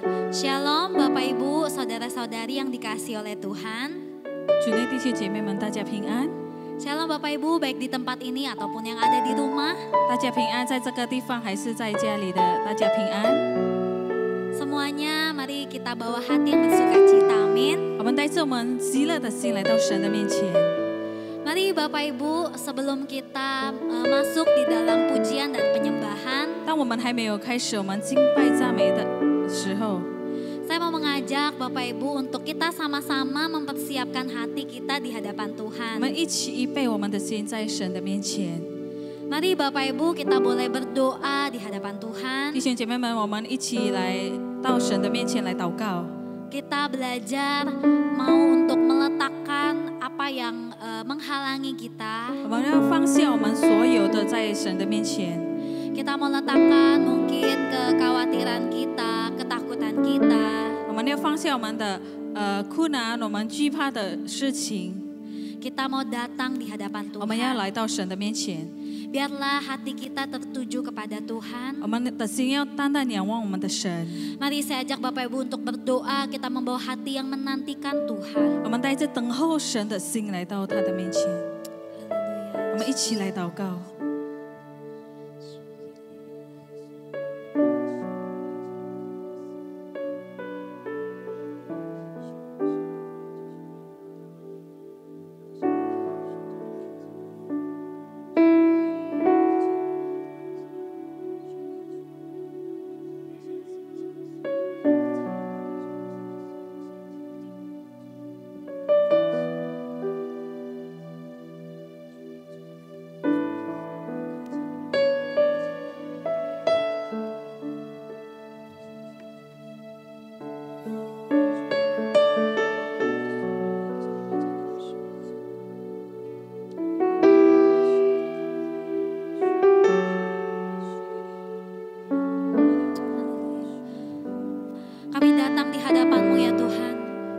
Haleluya. Shalom Bapak Ibu, saudara-saudari yang dikasihi oleh Tuhan. 主内弟兄姐妹们，大家平安。 Shalom Bapak Ibu, baik di tempat ini ataupun yang ada di rumah. 大家平安，在这个地方还是在家里的，大家平安。 Semuanya, mari kita bawa hati yang bersuka cita, amin. 我们带着我们喜乐的心来到神的面前。 Mari Bapak Ibu, sebelum kita masuk di dalam pujian dan penyembahan, 当我们还没有开始我们敬拜赞美的时候， saya mau mengajak Bapak Ibu untuk kita sama-sama mempersiapkan hati kita di hadapan 我 Tuhan. 们一起预备我们的心在神的面前。 Mari Bapak Ibu, kita boleh berdoa di hadapan Tuhan. 弟兄姐妹们，我们一起来到神的面前来祷告。 Kita belajar mau untuk meletakkan apa yang menghalangi kita. 我们要放下我们所有的在神的面前。 Kita mau letakkan mungkin kekhawatiran kita, ketakutan kita. 我们要放下我们的困难，我们惧怕的事情。 Kita mau datang di hadapan 我们要 Tuhan. 来到神的面前。 Biarlah hati kita tertuju kepada Tuhan. 我们的心要单单仰望我们的神。 Mari saya ajak Bapak Ibu untuk berdoa, kita membawa hati yang menantikan Tuhan. 我们带着等候神的心来到他的面前。 我们一起来祷告。 Kami datang di hadapan-Mu ya Tuhan.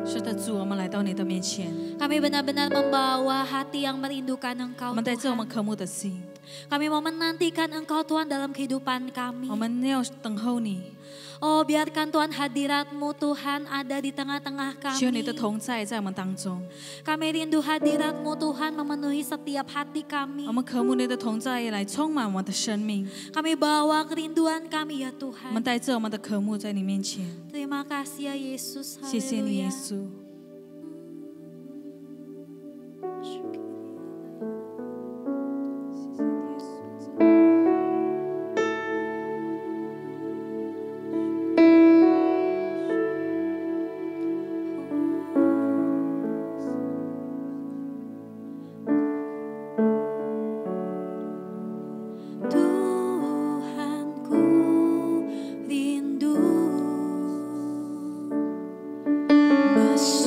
是的，主，我们来到你的面前， Kami benar-benar membawa hati yang merindukan 我 Engkau 们带着我们 Tuhan. 渴慕的心， Kami mau menantikan Engkau Tuhan dalam kehidupan kami. 我们要等候你。 Oh, biarkan Tuhan hadirat-Mu Tuhan ada di tengah-tengah 需要你的 kami. 同在在我们当中， Kami rindu hadirat-Mu Tuhan memenuhi setiap hati 我 kami. 们渴慕你的同在来充满我们的生命。 Kami bawa kerinduan kami ya 我 Tuhan. 们带着我们的渴慕在你面前， Terima kasih ya Yesus. 谢谢你，耶 Haleluya. 稣。 Tuhanku rindu bersama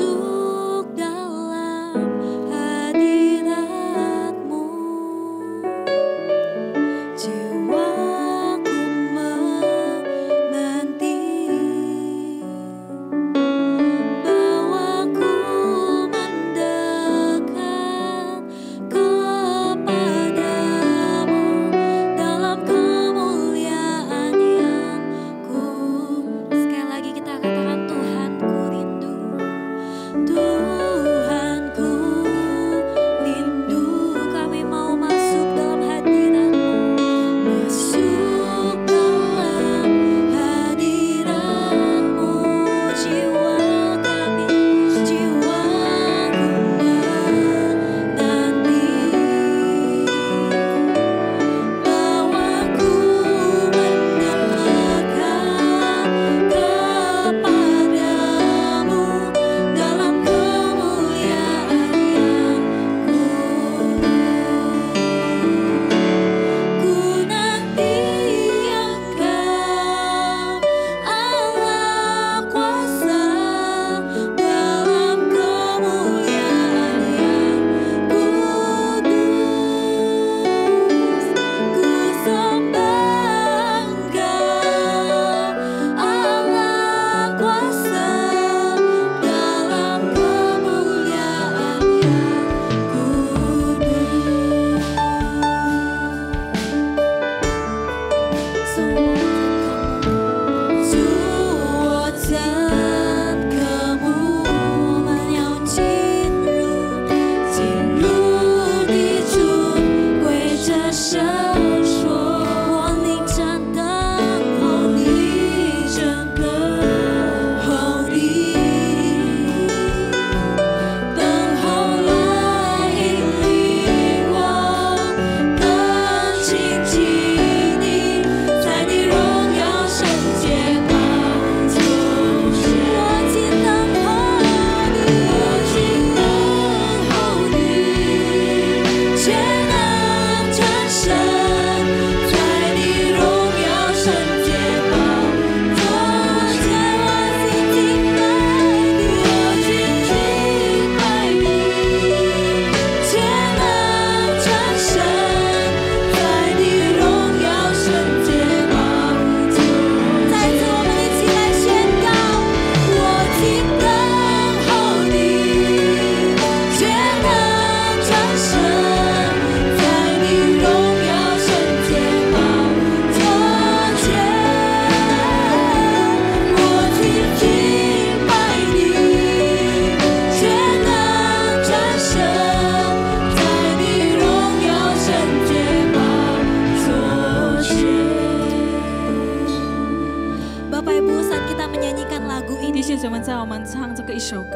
Bapak Ibu saat kita menyanyikan lagu 弟 ini, 兄姐妹，在我们唱这个一首歌，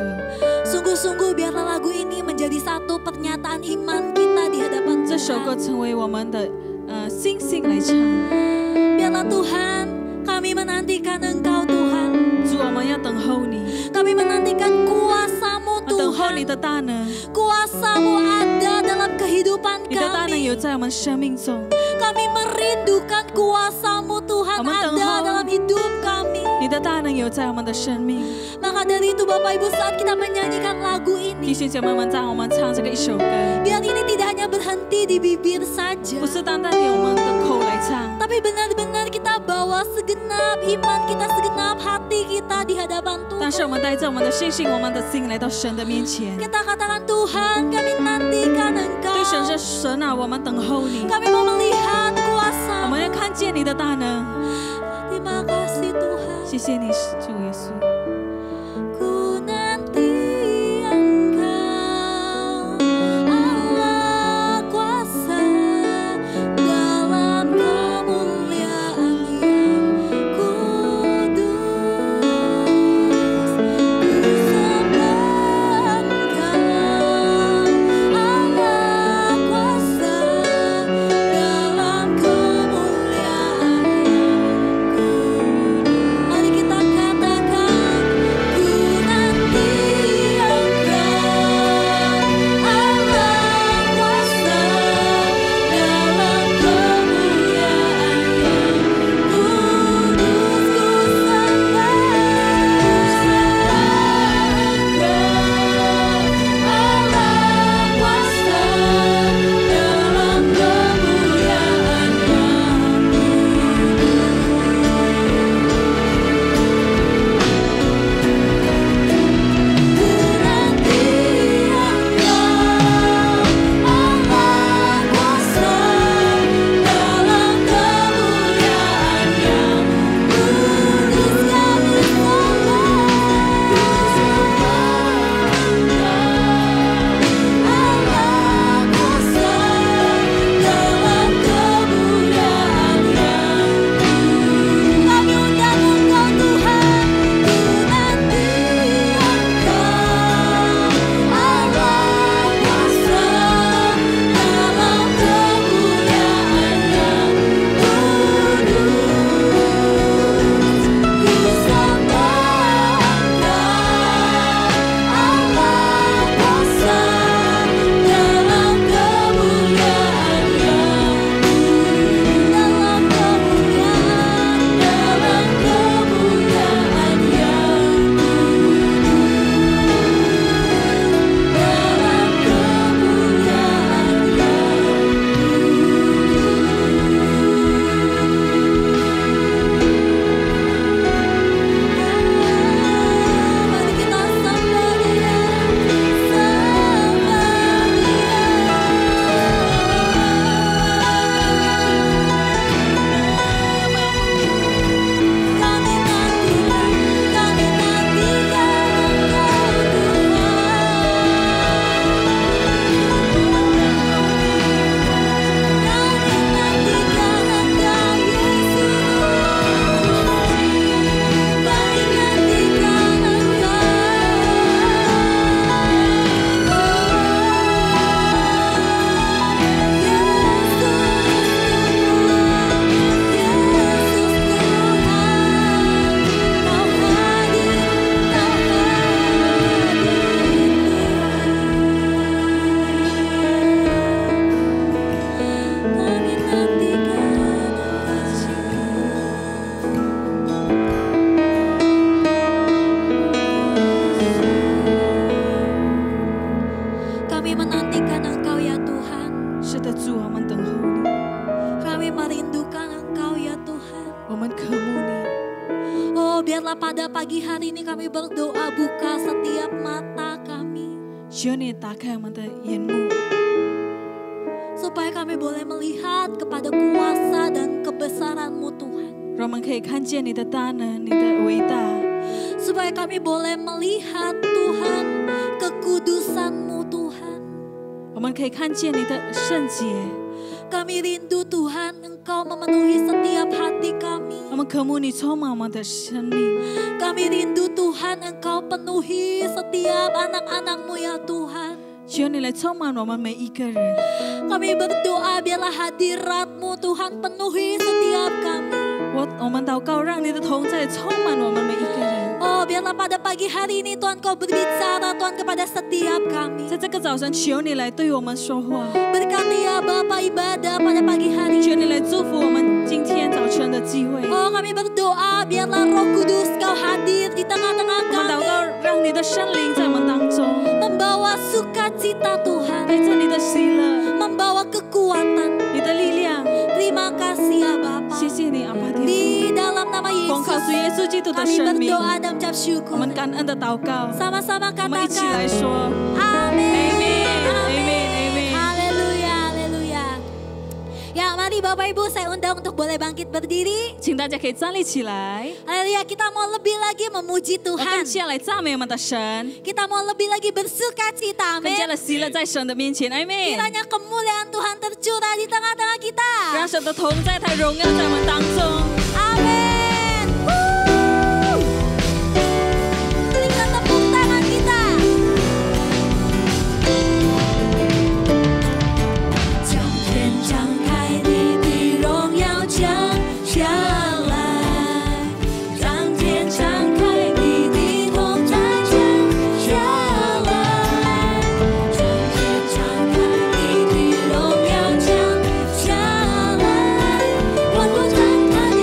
sungguh-sungguh biarlah lagu ini menjadi satu pernyataan iman kita di hadapan 这首歌 Tuhan. 成为我们的信心来唱。 Biarlah Tuhan, kami menantikan Engkau Tuhan. 主，我们要等候你， Kami menantikan kuasa-Mu 等候你 Tuhan. 的大能， Kuasa-Mu ada dalam kehidupan 你的大能 kami. 有在我们生命中， Kami merindukan kuasa-Mu Tuhan Aman, ada Tuhan. dalam hidup kami. 你的大能有在我们的生命。 Maka dari itu Bapak Ibu saat kita menyanyikan lagu 弟 ini, 兄姐妹们，在我们唱这个一首歌， biar ini tidak hanya berhenti di bibir saja, 不是单单用我们的口来唱， tapi benar-benar kita bawa segenap iman kita, segenap hati kita di hadapan 但 Tuhan. 是我们带着我们的信心、我们的心来到神的面前， Kita katakan Tuhan, kami nantikan 对 Engkau. 神说：“神啊，我们等候你， Kami mau melihat 我 kuasa-Mu. 们要看见你的大能。 Terima kasih Tuhan. 谢谢你，主耶稣。 Ku nanti Engkau, Allah kuasa dalam kemuliaan yang kudus. Ku sembah Engkau, Allah kuasa dalam kemuliaan yang kudus. Mari kita katakan, ku nanti Engkau, Allah kuasa dalam kemuliaan yang kudus. Ku sembah Engkau, Allah kuasa dalam kemuliaan yang Ku nanti Engkau, Allah kuasa dalam kemuliaan yang kudus. Kami sembah Engkau, Allah kuasa dalam kemuliaan yang kudus. Kami undang Engkau Tuhan, ku nanti Engkau, Allah kuasa dalam kemuliaan yang kudus. Ku sembah Engkau, Allah kuasa dalam kemuliaan yang kudus. Dalam kemuliaan Mari kita sembah Dia, Kami nantikan Engkau Tuhan. Kami nantikan Kami menantikan Engkau ya Tuhan. 是的，主，我们等候你， Kami merindukan Engkau ya Tuhan. 我们渴慕你。 Oh, biarlah pada pagi hari ini kami berdoa, buka setiap mata kami, 求你打开我们的眼目， supaya kami boleh melihat kepada kuasa dan kebesaran-Mu Tuhan. 让我们可以看见你的大能、你的伟大， Supaya kami boleh melihat Tuhan, kekudusan-Mu Tuhan. 我们可以看见你的圣洁， Kami rindu Tuhan, Engkau memenuhi setiap hati kami. 我们渴慕你充满我们的生命。 Kami rindu Tuhan, Engkau penuhi setiap anak-anak-Mu ya Tuhan. 求你来充满我们每一个人。 Kami berdoa biarlah hadirat-Mu Tuhan penuhi setiap kami. 我们祷告，让你的同在充满我们每一个人。 Oh, biarlah pada pagi hari ini Tuhan Kau berbicara Tuhan kepada setiap kami. 在这个早晨，求你来对我们说话， Berkati ya Bapa ibadah pada pagi hari 求 ini. 你来祝福我们今天早晨的机会。 Oh, kami berdoa biarlah Roh Kudus Kau hadir di tengah-tengah 我们祷 kami. 告，让你的圣灵在我们当中， Membawa sukacita Tuhan. 带着你的喜乐、 Membawa kekuatan. 你的力量。 Terima kasih ya Bapa. 谢谢你，阿爸天父， Di dalam nama 奉靠 Yesus 主耶稣基督的 kami 生命， berdoa dan ucap 我 syukur. 们感恩的祷告， Sama-sama 我们一起来 katakan 说 Amin. Amin, amin. Haleluya, haleluya. Ya, mari Bapak Ibu saya undang untuk boleh bangkit berdiri. 请大家可以站立起来， Haleluya, kita mau lebih lagi memuji 我更 Tuhan. 加来赞美我们的神， Kita mau lebih lagi bersuka cita, 更加 amin. 的喜乐在神的面前，阿门。 Kiranya kemuliaan Tuhan tercurah di tengah-tengah kita. 让神的同在、他荣耀在我们当中。 Amin. Berikan tepuk tangan kita. 将天张开，你的荣耀降下来。将天张开，你的同在降下来。将天张开，你的荣耀降下来。万国张开，你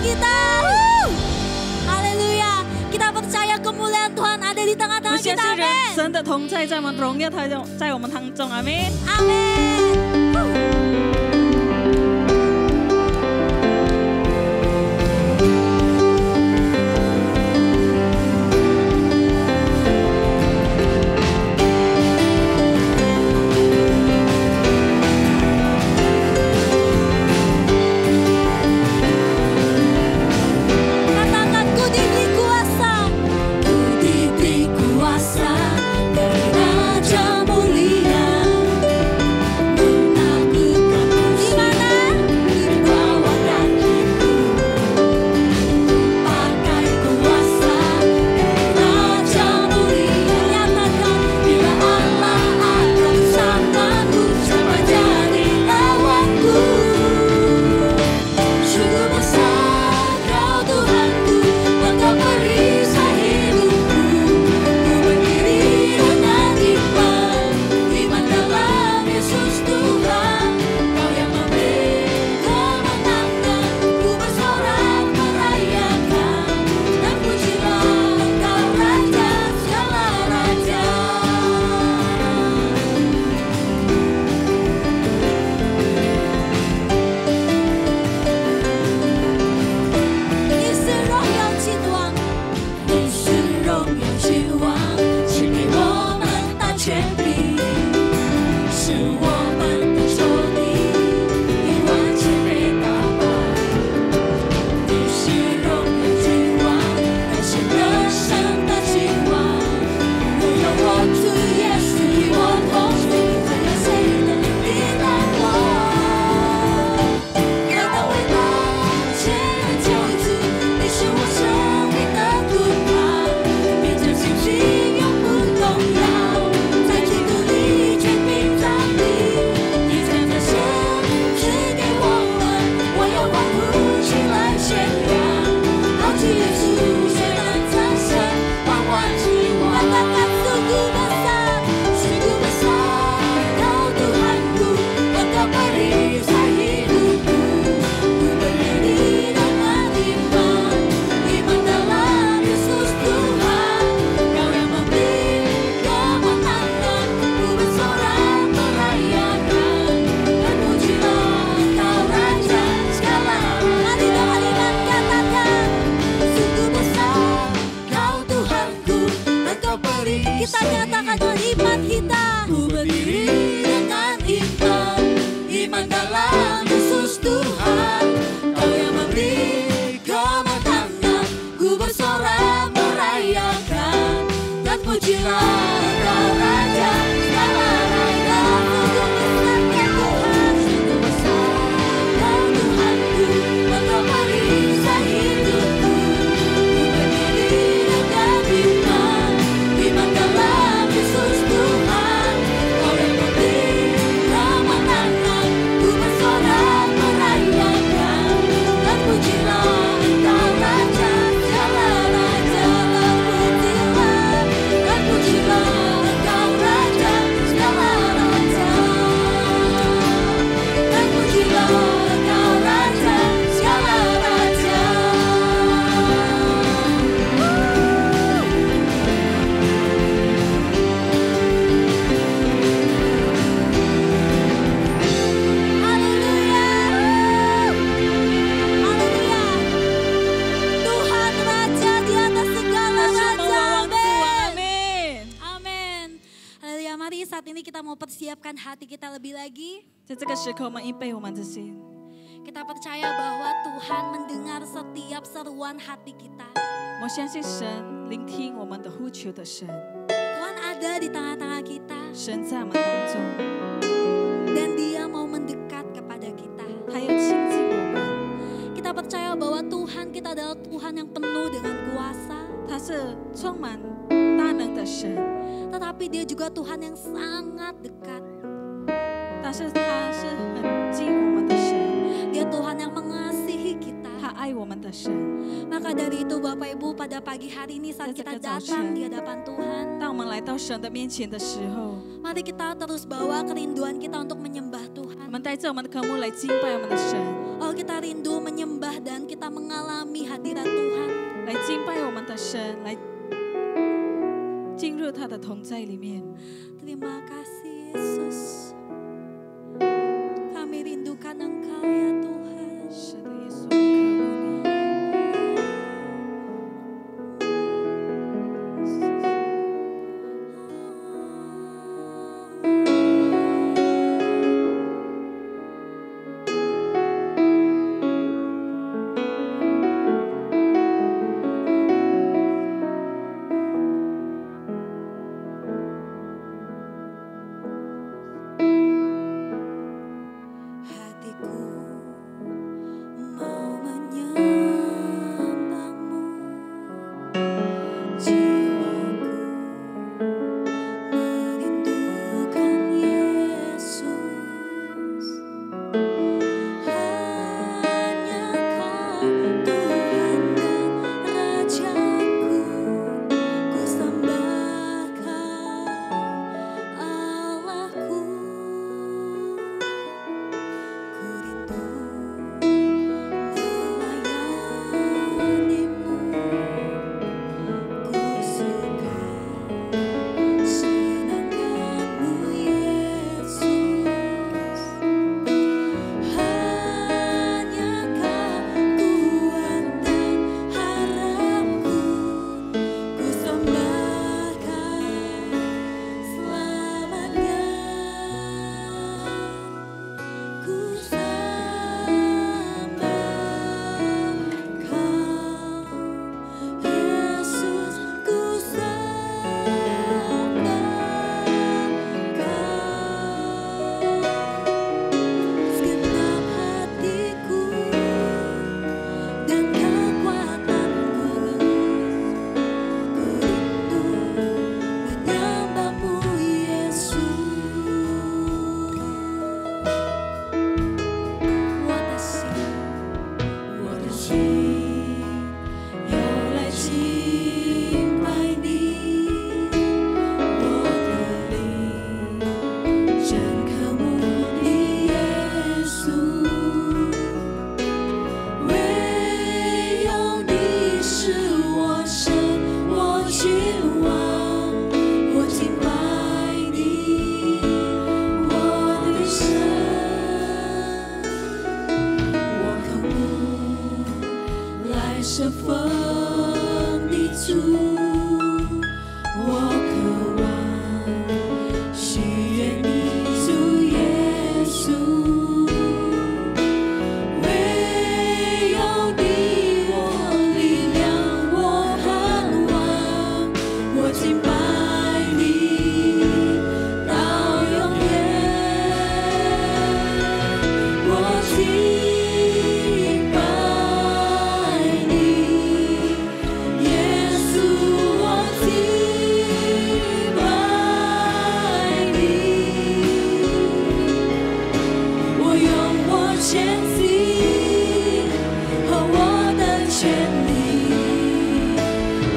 kita. Haleluya. Kita percaya kemuliaan Tuhan ada di 我 tengah-tengah 相 kita. 信 Amin. 神的同在在我们荣耀在我们当中，阿门。 Amin. Katakan ku diberi kuasa, ku diberi kuasa dari Raja mulia, menaklukkan di mana di bawah kakiku. Pakai kuasa dari Raja mulia, nyatakan bila Allah akan bersamaku, siapa jadi lawanku? Sungguh besar Kau Tuhanku, Engkau perisai hidupku. Ku berdiri dengan iman dalam Yesus Tuhan. Kau yang memberi kemenangan, ku bersorak merayakan. Dan pujilah Engkau Raja segala raja.你是荣耀君王，你是荣耀君王，赐给我们大权柄，使我们的仇敌已完全被打败。你是荣耀君王，那是人生的君王。我有我主耶稣与我同行，怎样谁能抵挡我？何等伟大，全能救主，你是我生命的盾牌，凭着信心永不动摇，在基督里全凭站立。你将这生赐给我们，我要欢呼起来宣扬，好主耶稣谁能战胜万万之王？Katakan sungguh besar, sungguh besar Kau Tuhanku, Engkau perisai hidupku. Ku berdiri dengan iman dalam Yesus Tuhan. Kau yang memberi kemenangan, ku bersorak merayakan. Dan pujilah Engkau Raja segala. Mari dengan iman katakan, sungguh besar Kau Tuhanku, Engkau beri. Kita nyatakan dengan iman kita. Ku berdiri dengan iman dalam Yesus Tuhan. Kau yang memberi kemenangan, ku bersorak merayakan. Dan pujilah Engkau Raja segala raja. Sungguh besar Kau Tuhanku, Engkau perisai hidupku. Ku berdiri dengan iman dalam Yesus Tuhan. Kau yang memberi kemenangan, ku bersorak merayakan. Dan pujilah Engkau Raja segala raja. Dan pujilah Engkau Raja segala raja. Dan pujilah Engkau Raja segala raja. Haleluya. Haleluya. Tuhan Raja di atas segala 他是我们 raja. 王之王，阿 Amin. 门。 Amin. Haleluya. Mari saat ini kita mau persiapkan hati kita lebih lagi. 在这个时刻，我们预备我们的心， Kita percaya bahwa Tuhan mendengar setiap seruan hati kita. 我相信神聆听我们的呼求的神， Tuhan ada di tengah-tengah kita 神在我们当中， dan Dia mau mendekat kepada kita. 他要亲近我们， Kita percaya bahwa Tuhan kita adalah Tuhan yang penuh dengan kuasa, 他是充满大能的神， tetapi Dia juga Tuhan yang sangat dekat. 但是他是很近我们的神， Dia Tuhan yang mengasihi kita. 他爱我们的神。 Maka dari itu Bapak Ibu pada pagi hari ini saat kita datang di hadapan Tuhan, 当我们来到神的面前的时候， mari kita terus bawa kerinduan kita untuk menyembah 我 Tuhan. 们带着我们的科目来敬拜我们的神。 Oh kita rindu menyembah dan kita mengalami 神来进入他的同在里面。 Terima kasih Yesus. Kami rindukan Engkau ya Tuhan. 是的，耶稣，我们渴慕你。 Hatiku mau menyembahmu, jiwaku merindukan Yesus. Hanya Kau Tuhan dan Rajaku, ku sembahkan Allahku. Ku rindu melayanimu, ku suka senangkanmu Yesus. Hanya Kau Tuhan dan harapku, ku sembahkan selamanya. Ku sembah Kau, Yesus, ku sembah Kau. Segenap hatiku dan kekuatanku, ku rindu menyembahmu Yesus. 我的心要来敬拜你，我的灵真渴慕你，耶稣。唯有你是我神，我希望，我敬拜你，我的神。我渴慕来神风的主，我渴望喜悦你主耶稣。唯有你我力量，我盼望，我敬拜你到永远。我敬拜你，耶稣，我敬拜你。我用我全心和我的全力，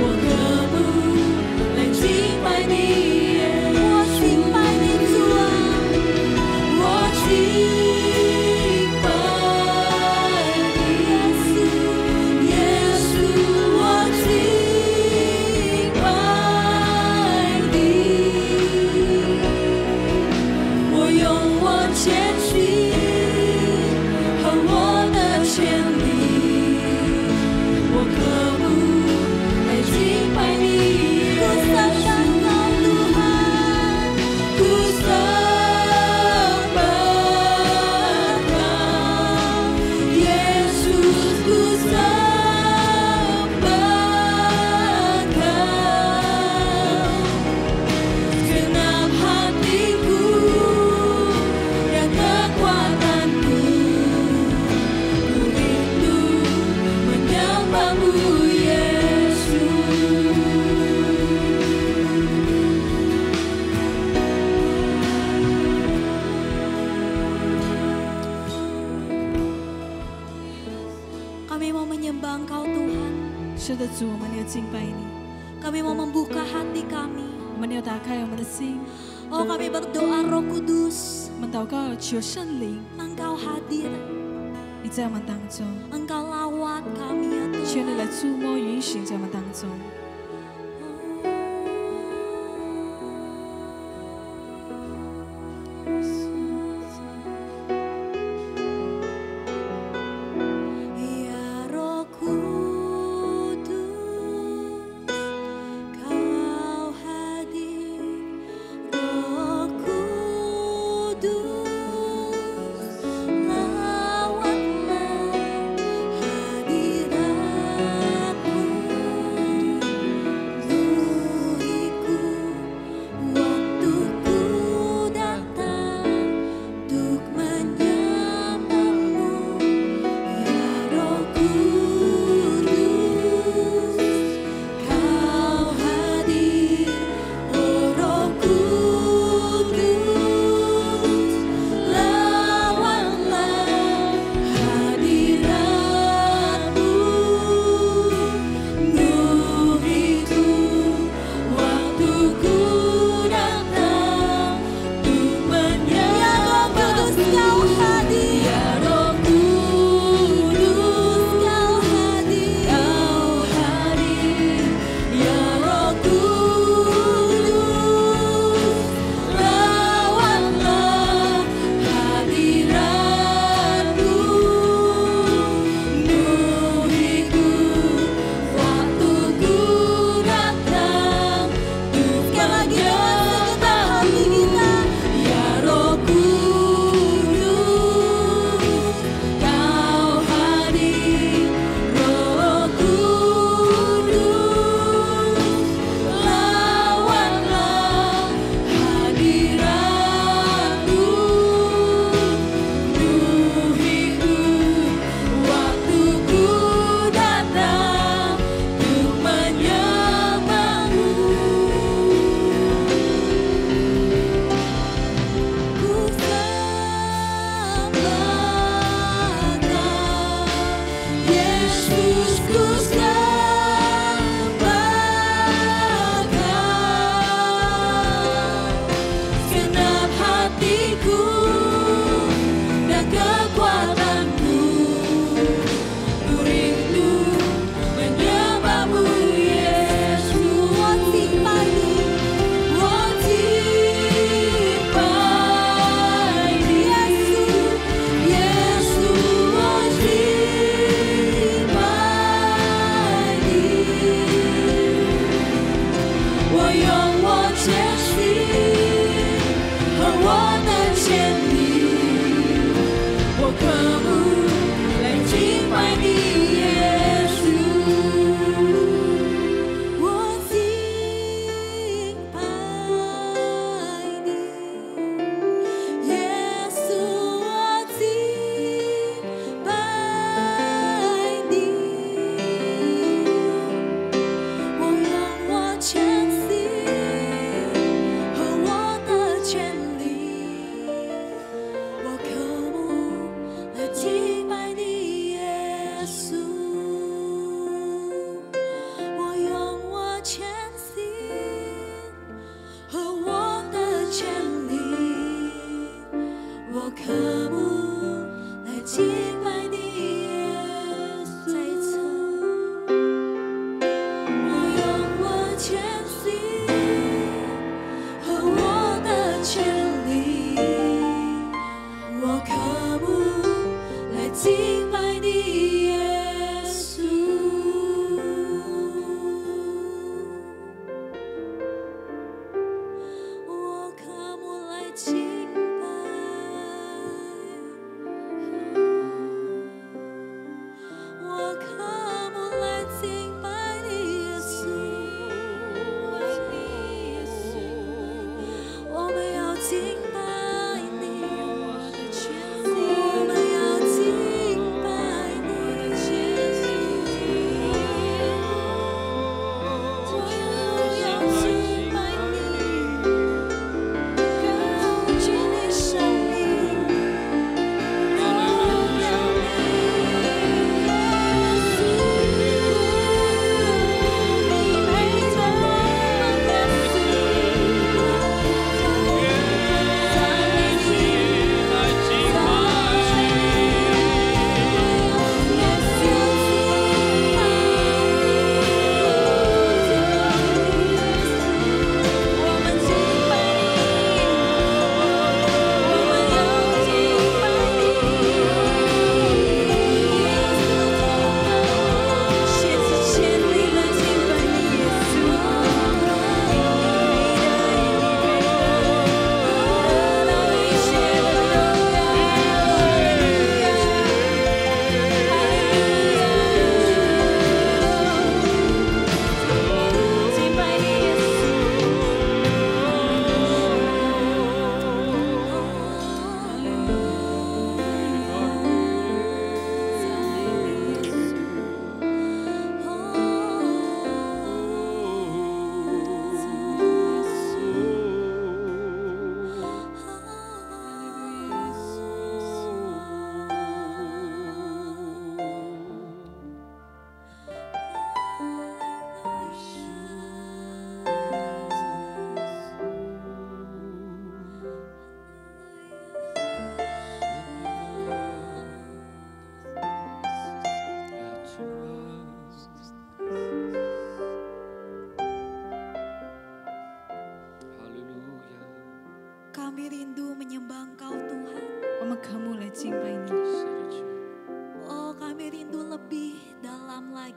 我渴慕来敬拜你，我敬拜你主啊，我敬拜你耶稣，我敬拜你。我用我全心和我的全力，我渴慕来敬拜你，ku sembah Kau Tuhan, ku sembah Kau Yesus, ku sembah Kau. Genap hatiku dan kekuatanku, ku rindu menyembahmu Yesus. Kami mau menyembah Engkau Tuhan, 是的，主，我们要敬拜你， kami mau membuka hati kami. 我们要打开我们的心， Oh kami berdoa Roh Kudus, 我们祷告求圣灵， Engkau hadir, 你在我们当中， Engkau lawat kami ya 求你来 Tuhan. 触摸运行在我们当中。Hadiratmu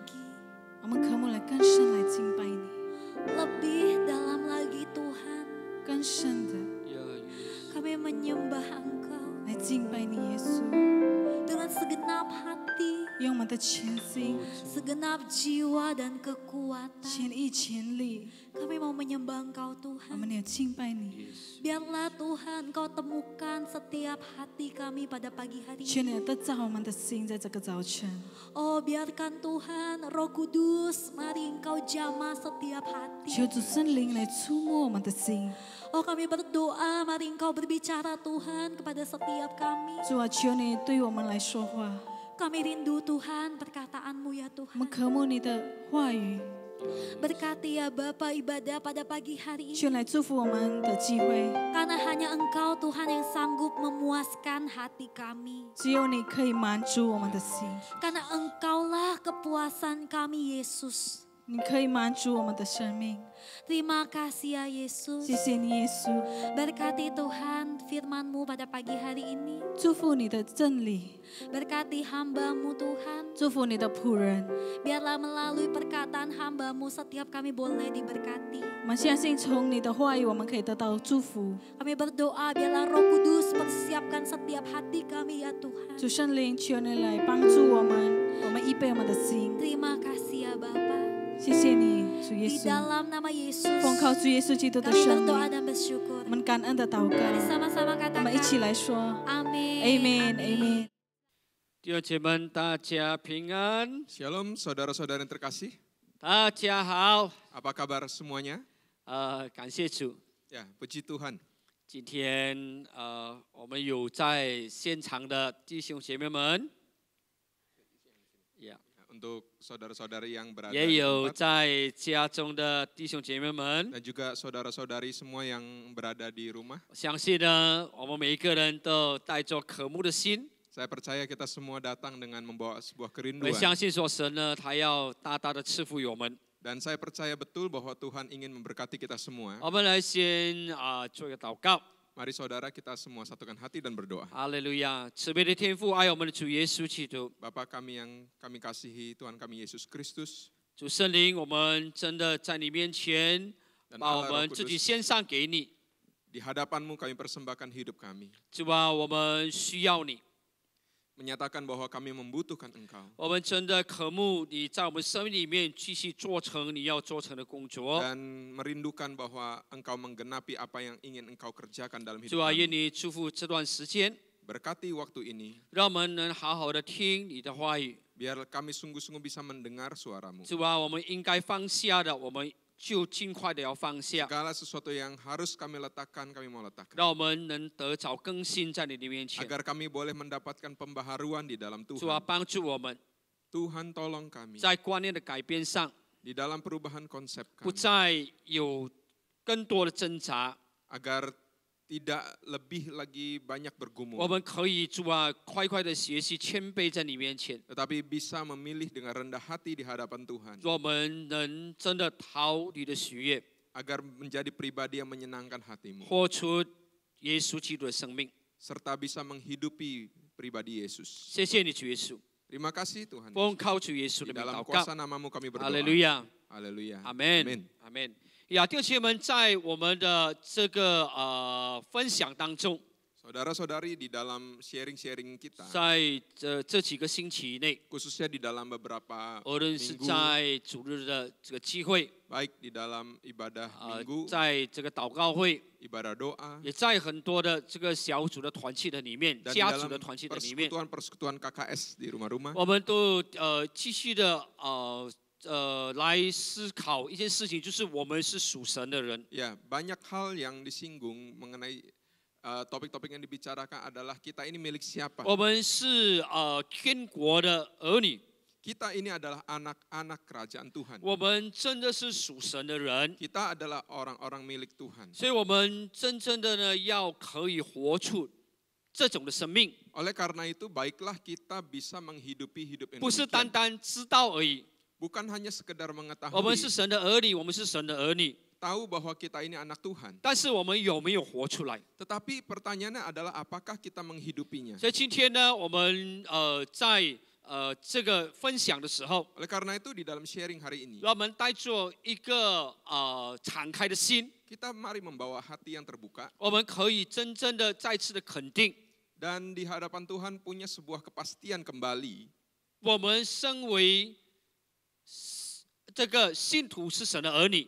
lagi. 我们渴慕来更深来敬拜你， Lebih dalam lagi Tuhan. 更深的 Kami menyembah Engkau 来敬拜你，耶稣， dengan segenap hati, 用我们的全心、 segenap jiwa dan kekuatan. 全意全力， Kami mau menyembah Engkau 我 Tuhan. 们要敬拜你。 Biarlah Tuhan Engkau temukan setiap hati kami pada pagi hari 求 ini. 你得造我们的心，在这个早晨， Oh biarkan Tuhan Roh Kudus mari Engkau jamah setiap hati. 求主圣灵来触摸我们的心。 Oh kami berdoa mari Engkau berbicara Tuhan kepada setiap kami. 主啊，求你对我们来说话， Kami rindu Tuhan perkataan-Mu ya 我们 Tuhan. 渴慕你的话语， Berkati ya Bapa ibadah pada pagi hari ini. 求来祝福我们的机会。 Karena hanya Engkau Tuhan yang sanggup memuaskan hati kami. 只有你可以满足我们的心， Karena Engkaulah kepuasan kami Yesus. 你可以满足我们的生命。 Terima kasih ya Yesus. 谢谢你，耶稣， Berkati Tuhan firman-Mu pada pagi hari ini. 祝福你的真理， Berkati hamba-Mu Tuhan. 祝福你的仆人。 Biarlah melalui perkataan hamba-Mu setiap kami boleh diberkati. 我们相信从你的话语，我们可以得到祝福。 Kami berdoa biarlah Roh Kudus persiapkan setiap hati kami ya Tuhan. 主圣灵，求你来帮助我们预备我们的心。 Terima kasih ya Bapa. 谢谢你，主耶 Di 稣， dalam nama Yesus 奉靠主耶稣基督的 kami 圣 berdoa 灵， dan bersyukur. 我们感恩的祷告。 Mari sama-sama 我们一起 katakan 来说 Amin. ，Amen，Amen。 弟兄姐妹们，大家平安， Shalom saudara-saudara yang terkasih, 大家好。 apa kabar semuanya? 感谢主， Ya, puji Tuhan. 今天我们有在现场的弟兄姐妹们， Untuk saudara-saudari yang berada 也 di 有 tempat 在家中的弟兄姐妹们。 dan juga saudara-saudari semua yang berada di rumah. 相信呢，我们每一个人都带着渴慕的心， Saya percaya kita semua datang dengan membawa sebuah 我也 kerinduan. 相信说神呢，他要大大的赐福我们。 Dan saya percaya betul bahwa Tuhan ingin memberkati kita semua. 我们来先做一个祷告。 Mari saudara kita semua satukan hati dan berdoa. 哈利路亚！慈悲的天父，爱我们的主耶稣基督， Bapa kami yang kami kasihi, Tuhan kami Yesus Kristus. 主圣灵，我们真的在你面前， Dan 把我 Allah Roh 们自己 Kudus, 献上给你。 di hadapan-Mu kami persembahkan hidup kami. 主啊，我们需要你， Menyatakan bahwa kami membutuhkan Engkau. 我们真的渴慕你在我们生命里面继续做成你要做成的工作。 Dan merindukan bahwa Engkau menggenapi apa yang ingin Engkau kerjakan dalam 主 hidup 啊，愿 kami. 你祝福这段时间， Berkati waktu ini, 让我们能好好的听你的话语。 biar kami sungguh-sungguh bisa mendengar suara-Mu. 主啊，我们应该放下的，我们就尽快的要放下， Segala sesuatu yang harus kami letakkan, kami mau letakkan. 让我们能得着更新在你的面前。 Agar kami boleh mendapatkan pembaharuan di dalam 主啊， Tuhan. 帮助我们 Tuhan tolong kami 在观念的改变上， di dalam perubahan konsep 不 kami. 再有更多的挣扎。 Agar tidak lebih lagi banyak 我 bergumul. 们可以主啊，快快的学习谦卑在你面前， Tetapi bisa memilih dengan rendah hati di hadapan Tuhan. 我们能真的讨你的喜悦， Agar menjadi pribadi yang menyenangkan hati-Mu. 活出耶稣基督的生命。 Serta bisa menghidupi pribadi Yesus. 谢谢你，主耶稣， Terima kasih Tuhan. 奉靠主耶稣 Di 的名 dalam 祷告 kuasa，namamu kami 哈利 berdoa. 路亚， Haleluya. 阿门，阿门。呀，弟兄姐妹们，在我们的这个分享当中， Saudara-saudari di dalam sharing-sharing kita, 在这几个星期内， khususnya di dalam beberapa 无论是 minggu, 在主日的这个机会， baik di dalam ibadah minggu, 在这个祷告会， ibadah doa, 也在很多的这个小组的团契的里面， dan di 家族 dalam 的团契的里面， persekutuan-persekutuan KKS di rumah-rumah, 我们都继续的来思考一件事情，就是我们是属神的人。 ya banyak hal yang disinggung mengenai topik-topik yang dibicarakan adalah kita ini milik siapa? 我们是天国的儿女， Kita ini adalah anak-anak kerajaan Tuhan. 我们真的是属神的人， Kita adalah orang-orang milik Tuhan. 所以我们真正的呢要可以活出这种的生命， Oleh karena itu, baiklah kita bisa menghidupi hidup yang 不是单 demikian. 单知道而已。 Bukan hanya sekedar 我们 mengetahui, 是神的儿女，我们是神的儿女， tahu bahwa kita ini anak Tuhan. 但是我们有没有活出来？ Tetapi pertanyaannya adalah apakah kita menghidupinya? 所以今天呢，我们在这个分享的时候， Oleh karena itu di dalam sharing hari ini, 让我们带着一个敞开的心， kita mari membawa hati yang terbuka 我们可以真正的再次的肯定， dan di hadapan Tuhan punya sebuah kepastian kembali 我们身为这个信徒是神的儿女，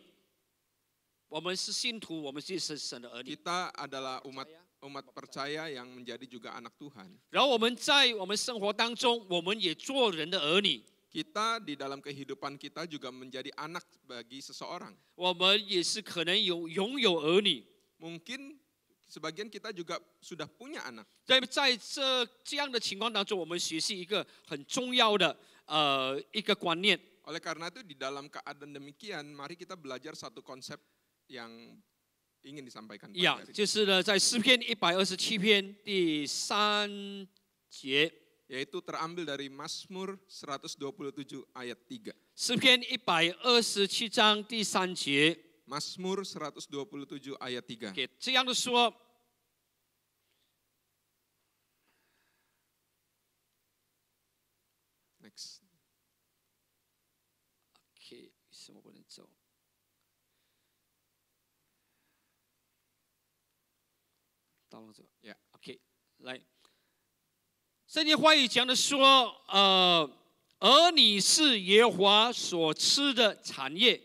我们是信徒，我们是神的儿女。 kita adalah umat percaya yang menjadi juga anak Tuhan. 然后我们在我们生活当中，我们也做人的儿女， Kita di dalam kehidupan kita juga menjadi anak bagi seseorang. 我们也是可能拥有儿女。 Mungkin sebagian kita juga sudah punya anak. 在这样的情况当中，我们学习一个很重要的一个观念。 Oleh karena itu di dalam keadaan demikian, mari kita belajar satu konsep yang ingin disampaikan. 呀，就是呢，在诗篇127篇第3节， Yaitu terambil dari Mazmur 127 ayat 3. 诗篇127章第3节， Mazmur 127 ayat 3. 给这样的说。 Next. OK， 为什么不能走？到了这个 Yeah. OK， 来，圣经话语讲的说，儿女是耶和华所赐的产业，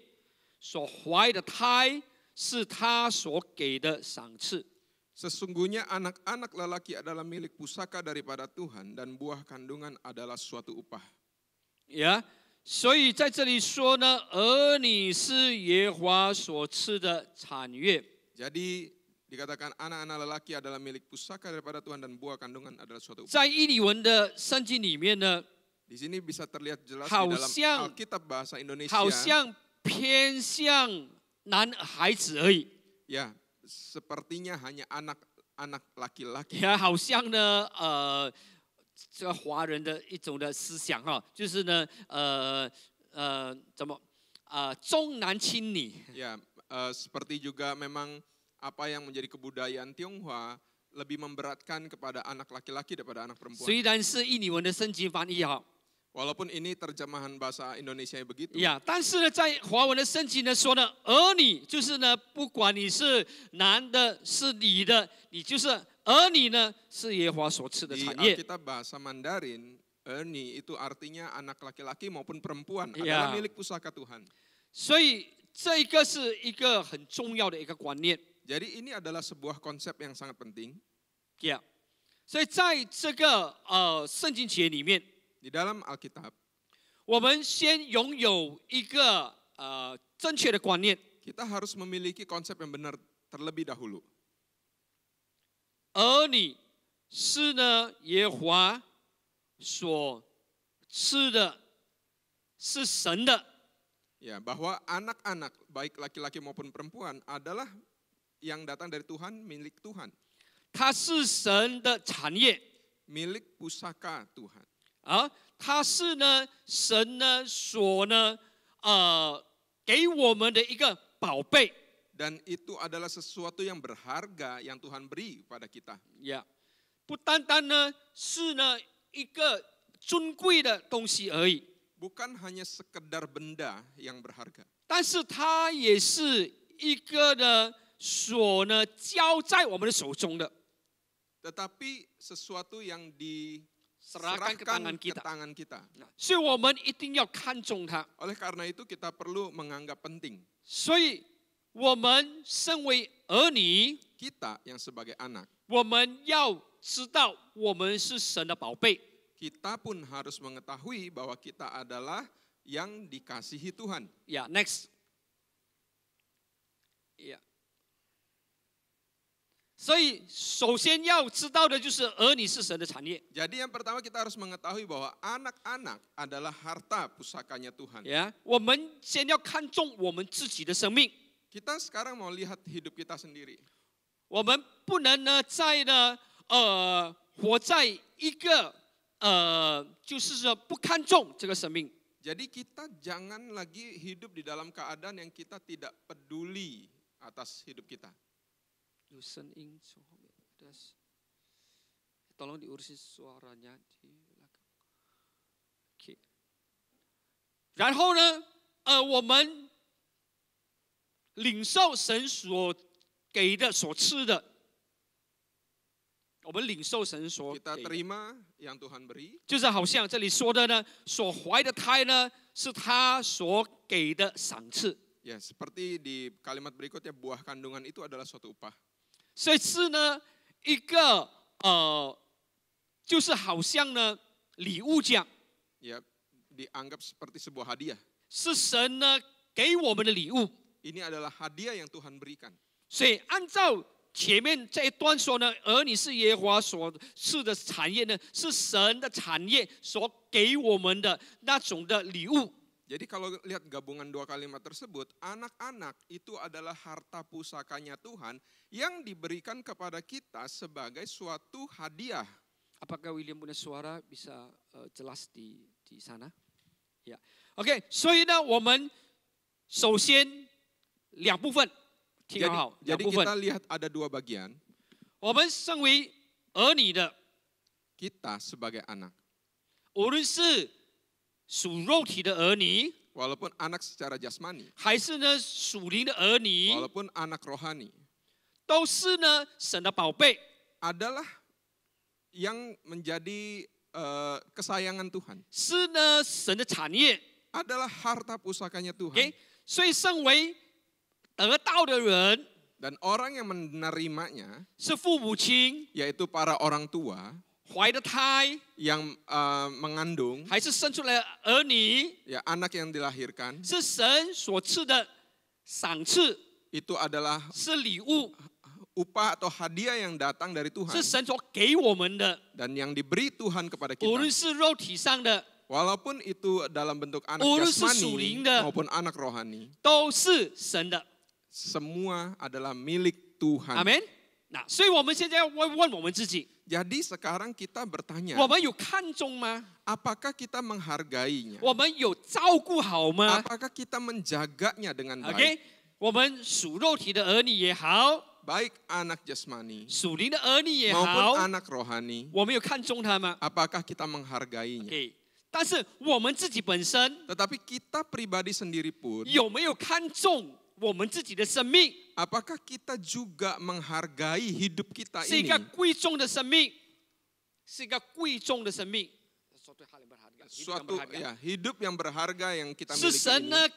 所怀的胎是他所给的赏赐。 Sesungguhnya anak-anak lelaki adalah milik pusaka daripada Tuhan dan buah kandungan adalah suatu upah. 呀，所以在这里说呢，儿女是耶和华所赐的产业。 Jadi dikatakan anak-anak lelaki adalah milik pusaka daripada Tuhan dan buah kandungan adalah suatu upah. 在伊里文的圣经里面呢， Di sini bisa terlihat jelas di 好 dalam 像 Alkitab bahasa Indonesia. 好像偏向男孩子而已。 Ya, sepertinya hanya anak-anak laki-laki. 也好像呢，这个华人的一种的思想哈，就是呢，重男轻女。 Ya, seperti juga memang apa yang menjadi kebudayaan Tionghoa lebih memberatkan kepada anak laki-laki daripada anak perempuan. 虽然是印尼文的圣经翻译哈， Walaupun ini terjemahan bahasa Indonesia begitu. 呀，但是呢，在华文的圣经呢说呢，儿女就是呢，不管你是男的，是女的，你就是儿女呢，是耶和华所赐的 Di 产业。 Alkitab bahasa Mandarin, erni itu artinya anak laki-laki maupun perempuan Ya. adalah milik pusaka Tuhan. 所以这个是一个很重要的一个观念。 Jadi ini adalah sebuah konsep yang sangat penting. 呀，所以在这个圣经节里面。 Di dalam Alkitab, 我们先拥有一个正确的观念， kita harus memiliki konsep yang benar terlebih dahulu. 儿女是呢耶和华所赐的，是神的。 Ya, bahwa anak-anak baik laki-laki maupun perempuan adalah yang datang dari Tuhan, milik Tuhan, 它是神的产业 milik pusaka Tuhan. 啊，它是呢神呢所呢给我们的一个宝贝 Dan itu adalah sesuatu yang berharga yang Tuhan beri pada kita. 呀，不单单呢是呢一个尊贵的东西而已， Bukan hanya sekedar benda yang berharga, 但是它也是一个呢所呢交在我们的手中的， tetapi sesuatu yang serahkan ke diserahkan ke tangan tangan kita. kita. 所以我们一定要看重它。 Oleh karena itu kita perlu menganggap penting 所以我们身为儿女， kita yang sebagai anak. 我们要知道我们是神的宝贝。 Kita pun harus mengetahui bahwa kita adalah yang dikasihi Tuhan. Yeah, next. Yeah. 所以首先要知道的就是儿女是神的产业。 Jadi yang pertama kita harus mengetahui bahwa anak-anak adalah harta pusakanya Tuhan. Yeah. 我们先要看重我们自己的生命。 Kita sekarang mau lihat hidup kita sendiri. 我们不能呢在呢活在一个就是说不看重这个生命。 Jadi kita jangan lagi hidup di dalam keadaan yang kita tidak peduli atas hidup kita. 有声音从后面，但是 tolong diurusin suaranya di belakang. 然后呢，我们领受神所给的、所赐的，我们领受神所 Kita 给的， terima yang Tuhan beri. 就是好像这里说的呢，所怀的胎呢，是他所给的赏赐， Ya, seperti di kalimat berikutnya, buah kandungan itu adalah suatu upah. 所以是呢一个就是好像呢礼物这样， Ya, dianggap seperti sebuah hadiah. 是神呢给我们的礼物。 Ini adalah hadiah yang Tuhan berikan. 所以按照前面这一段说呢，儿女是耶和华所赐的产业呢，是神的产业所给我们的那种的礼物。 Jadi kalau lihat gabungan dua kalimat tersebut, anak-anak itu adalah harta pusakanya Tuhan yang diberikan kepada kita sebagai suatu hadiah. Apakah William punya suara bisa jelas di sana? Ya, OK。所以呢，我们首先两部分，听好，两 Jadi 部分。 kita lihat ada dua bagian. 我们身为儿女的， Kita sebagai anak, 无论是属肉体的儿女， walaupun anak secara jasmani, 还是呢属灵的儿女， walaupun anak rohani, 都是呢神的宝贝。 adalah yang menjadi kesayangan Tuhan. 是呢神的产业 Adalah harta pusakanya Tuhan. ，OK。所以身为得到的人， Dan orang yang menerimanya, 是父母亲 yaitu para orang tua 怀的胎， yang mengandung, 还是生出来的儿女， ya anak yang dilahirkan, 是神所赐的赏赐， itu adalah 是礼物， upah atau hadiah yang datang dari Tuhan 是神所给我们的。 dan yang diberi Tuhan kepada 无论 kita. 是肉体上的， Walaupun itu dalam bentuk anak Urus jasmani susulinda. maupun anak rohani, 都是神的。 semua adalah milik Tuhan. 阿门。那所以我们现在要问我们自己， Jadi sekarang kita bertanya, 我们有看重吗？ apakah kita menghargainya? 我们有照顾好吗 Apakah kita menjaganya dengan ？OK， baik? 我们属肉体的儿女也好， Baik anak jasmani 属灵的儿女也 maupun 好， anak rohani, 我们有看重他吗 apakah kita menghargainya? ？OK， 但是我们自己本身 Tetapi kita pribadi sendiri pun, 有没有看重我们自己的生命？ apakah kita juga menghargai hidup kita 是一 ini? 个贵重的生命，是一个贵重的生命。 Suatu ya, hidup yang berharga yang kita 是 miliki 神 ini. 呢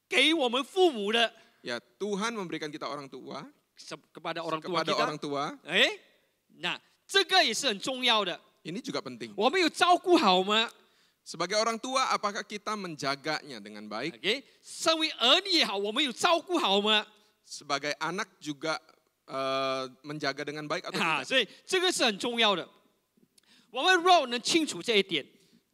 给我们父母的， Ya, Tuhan memberikan kita orang tua, kepada orang tua kepada orang kita。 tua, 哎，那这个也是很重要的。 ini juga penting. 我们有照顾好吗 Sebagai orang tua, apakah kita menjaganya dengan baik? ？OK，身为儿女也好，我们有照顾好吗？ Sebagai anak juga menjaga dengan baik atau 啊， tidak? 所以这个是很重要的。我们若能清楚这一点，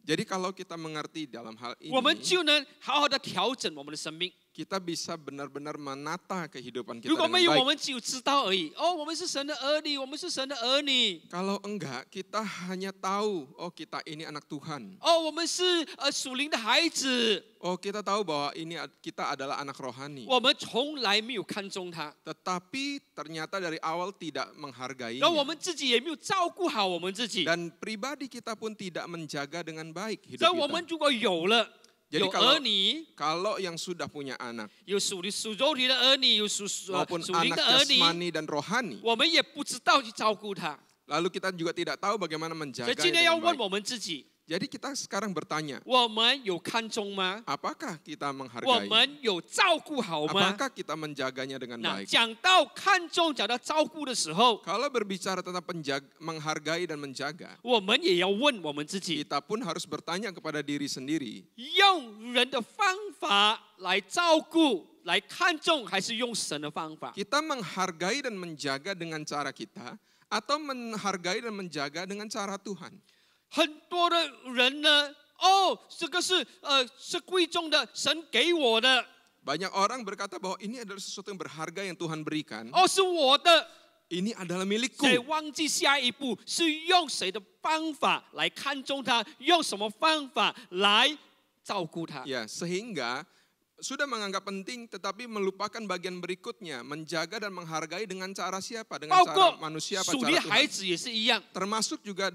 Jadi kalau kita mengerti dalam hal 我们 ini, 就能好好的调整我们的生命。 kita bisa benar-benar menata kehidupan kita 如果 dengan 没有，我 baik. 们只有知道而已。哦，我们是神的儿女，我们是神的儿女。 Kalau enggak, kita hanya tahu, oh kita ini anak Tuhan. 哦，我们是属灵的孩子， Oh kita tahu bahwa ini kita adalah anak rohani. 我们从来没有看重他， Tetapi ternyata dari awal tidak 然后我 menghargainya. 们自己也没有照顾好我们自己。 Dan pribadi kita pun tidak menjaga dengan baik 所以 hidup 我们 kita. 如果有了， Jadi 有 kalau 儿女， kalau yang sudah punya anak 有属肉体的儿女，有属 maupun 灵 anak 的儿女， jasmani dan rohani, 我们也不知道去照顾他。 lalu kita juga tidak tahu bagaimana 所以 menjaganya 今天要 dengan 问 baik. 我们自己， Jadi kita sekarang bertanya, 我们有看重吗？ apakah kita 我 menghargai? 们有照顾好吗？ Apakah kita menjaganya dengan 那 baik? 讲到看重、讲到照顾的时候， Kalau berbicara tentang menghargai dan menjaga, 我们也要问我们自己， kita pun harus bertanya kepada diri sendiri, 用人的方法来照顾、来看重，还是用神的方法？ kita menghargai dan menjaga dengan cara kita atau menghargai dan menjaga dengan cara Tuhan? 很多的人呢，哦，这个是是贵重的，神给我的， Banyak orang berkata bahwa ini adalah sesuatu yang berharga yang Tuhan berikan. 哦，是我的， Ini adalah milikku. 谁忘记下一步是用谁的方法来看重它，用什么方法来照顾它？ Ya, sehingga sudah menganggap penting tetapi melupakan bagian berikutnya, menjaga dan menghargai dengan cara siapa? Dengan 包 cara 括 manusia apa 属 cara 灵孩 Tuhan? 子也是一样。 Termasuk juga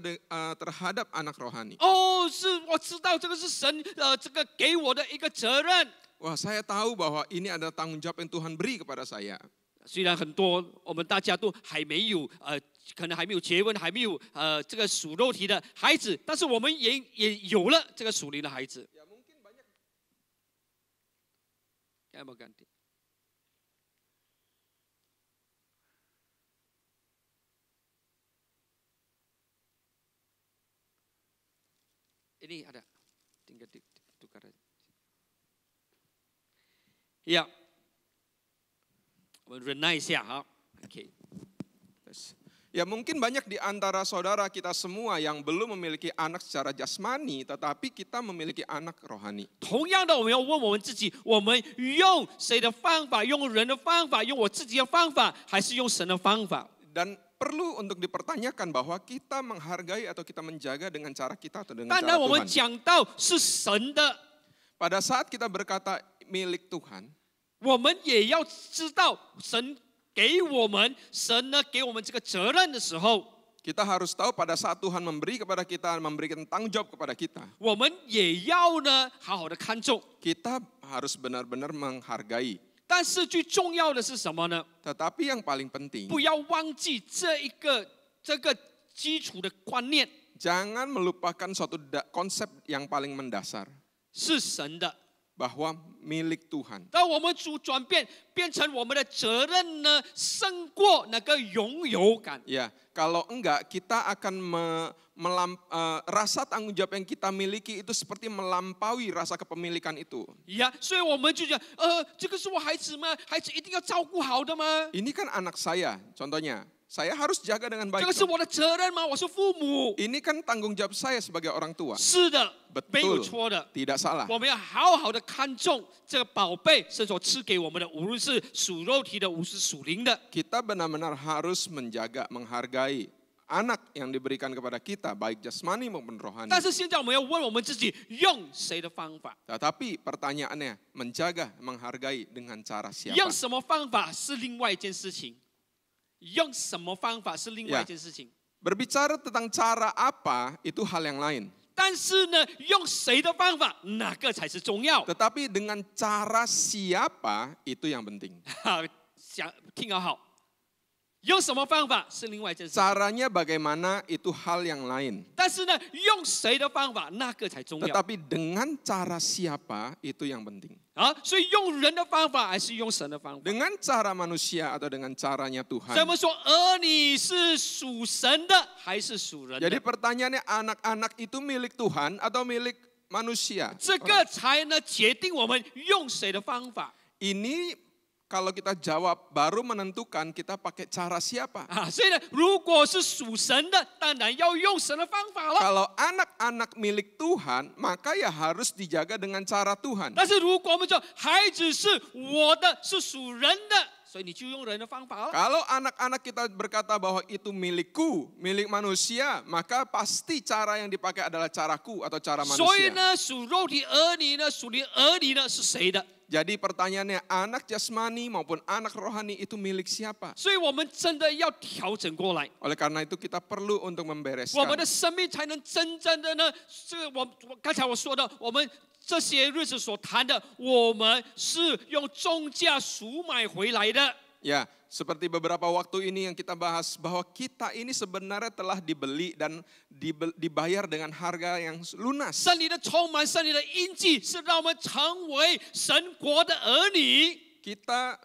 terhadap anak rohani. 哦，是我知道这个是神这个给我的一个责任。 Wah, saya tahu bahwa ini adalah tanggung jawab yang Tuhan beri kepada saya. 虽然很多我们大家都还没有可能还没有结婚，还没有这个属肉体的孩子，但是我们也有了这个属灵的孩子。要不ganti? Ini ada, tinggal ditukar. Ya, 我们忍耐一下哈。OK。 Ya mungkin banyak di antara saudara kita semua yang belum memiliki anak secara jasmani, tetapi kita memiliki anak rohani. 同样的，我们要问我们自己：我们用谁的方法？用人的方法？用我自己的方法？还是用神的方法？ Dan perlu untuk dipertanyakan bahwa kita menghargai atau kita menjaga dengan cara kita atau dengan 当 cara 然，我们 Tuhan. 讲到是神的， Pada saat kita berkata milik Tuhan, 我们也要知道神给我们，神呢给我们这个责任的时候， kita harus tahu pada saat Tuhan memberi kepada kita, memberikan tanggung jawab kepada kita, 我们也要呢好好的看重。 kita harus benar-benar menghargai. 但是最重要的是什么呢？ Tetapi yang paling penting, 不要忘记这个基础的观念 jangan melupakan suatu konsep yang paling mendasar, 是神的。 bahwa milik Tuhan. 当我们转变变成我们的责任呢，胜过那个拥有感。 Ya, kalau enggak kita akan rasa tanggung jawab yang kita miliki itu seperti melampaui rasa kepemilikan itu. 呀，所以我们就讲，这个是我孩子吗？孩子一定要照顾好的吗？ Ini kan anak saya, contohnya. Saya harus jaga dengan 这 baik. 个是我的责任吗？我是父母。 Ini kan tanggung jawab saya sebagai orang tua. 是的，没有 Betul, 错的。 tidak salah. 我们要好好的看重这个宝贝，神所赐给我们的，无论是属肉体的，无论是属灵的。 Kita benar-benar harus menjaga, menghargai anak yang diberikan kepada kita, baik jasmani maupun rohani. 但是现在我们要问我们自己，用谁的方法？ Tetapi pertanyaannya, menjaga, menghargai dengan cara 用 siapa? 什么方法是另外一件事情。用什么方法是另外一件事情。 Berbicara tentang cara apa, itu hal yang lain. 但是呢，用谁的方法，哪个才是重要？ Tetapi dengan cara siapa, itu yang penting. 想听好，用什么方法是另外一件事。 Caranya bagaimana, itu hal yang lain. 但是呢，用谁的方法，那个才重要。 Tetapi dengan cara siapa, itu yang penting. 啊，所以用人的方法还是用神的方法？ Dengan cara manusia atau dengan caranya 所以我 Tuhan. 们说，儿女是属神的还是属人 Jadi 的？ pertanyaannya, anak-anak itu milik Tuhan atau milik manusia? 这个才呢决定我们用谁的方法 Ini kalau kita jawab baru menentukan kita pakai cara siapa. 啊。所以呢，如果是属神的，当然要用神的方法了。 Kalau anak-anak milik Tuhan, maka ya harus dijaga dengan cara Tuhan. 但是如果我们说孩子是我的，是属人的，所以你就用人的方法了。 Kalau anak-anak kita berkata bahwa itu milikku, milik manusia, maka pasti cara yang dipakai adalah caraku atau cara 所以 manusia. 呢，属肉体儿女呢，属灵儿女呢是谁的？ Jadi pertanyaannya, anak jasmani maupun anak rohani itu milik siapa? 所以我们真的要调整过来， Oleh karena itu kita perlu untuk 我们 membereskan. 的生命才能真正的呢，这个我刚才我说的，我们这些日子所谈的，我们是用重价赎买回来的。 Ya, seperti beberapa waktu ini yang kita bahas bahwa kita ini sebenarnya telah dibeli dan dibayar dengan harga yang lunas. 圣灵的充满，圣灵的印记，是让我们成为神国的儿女。 Kita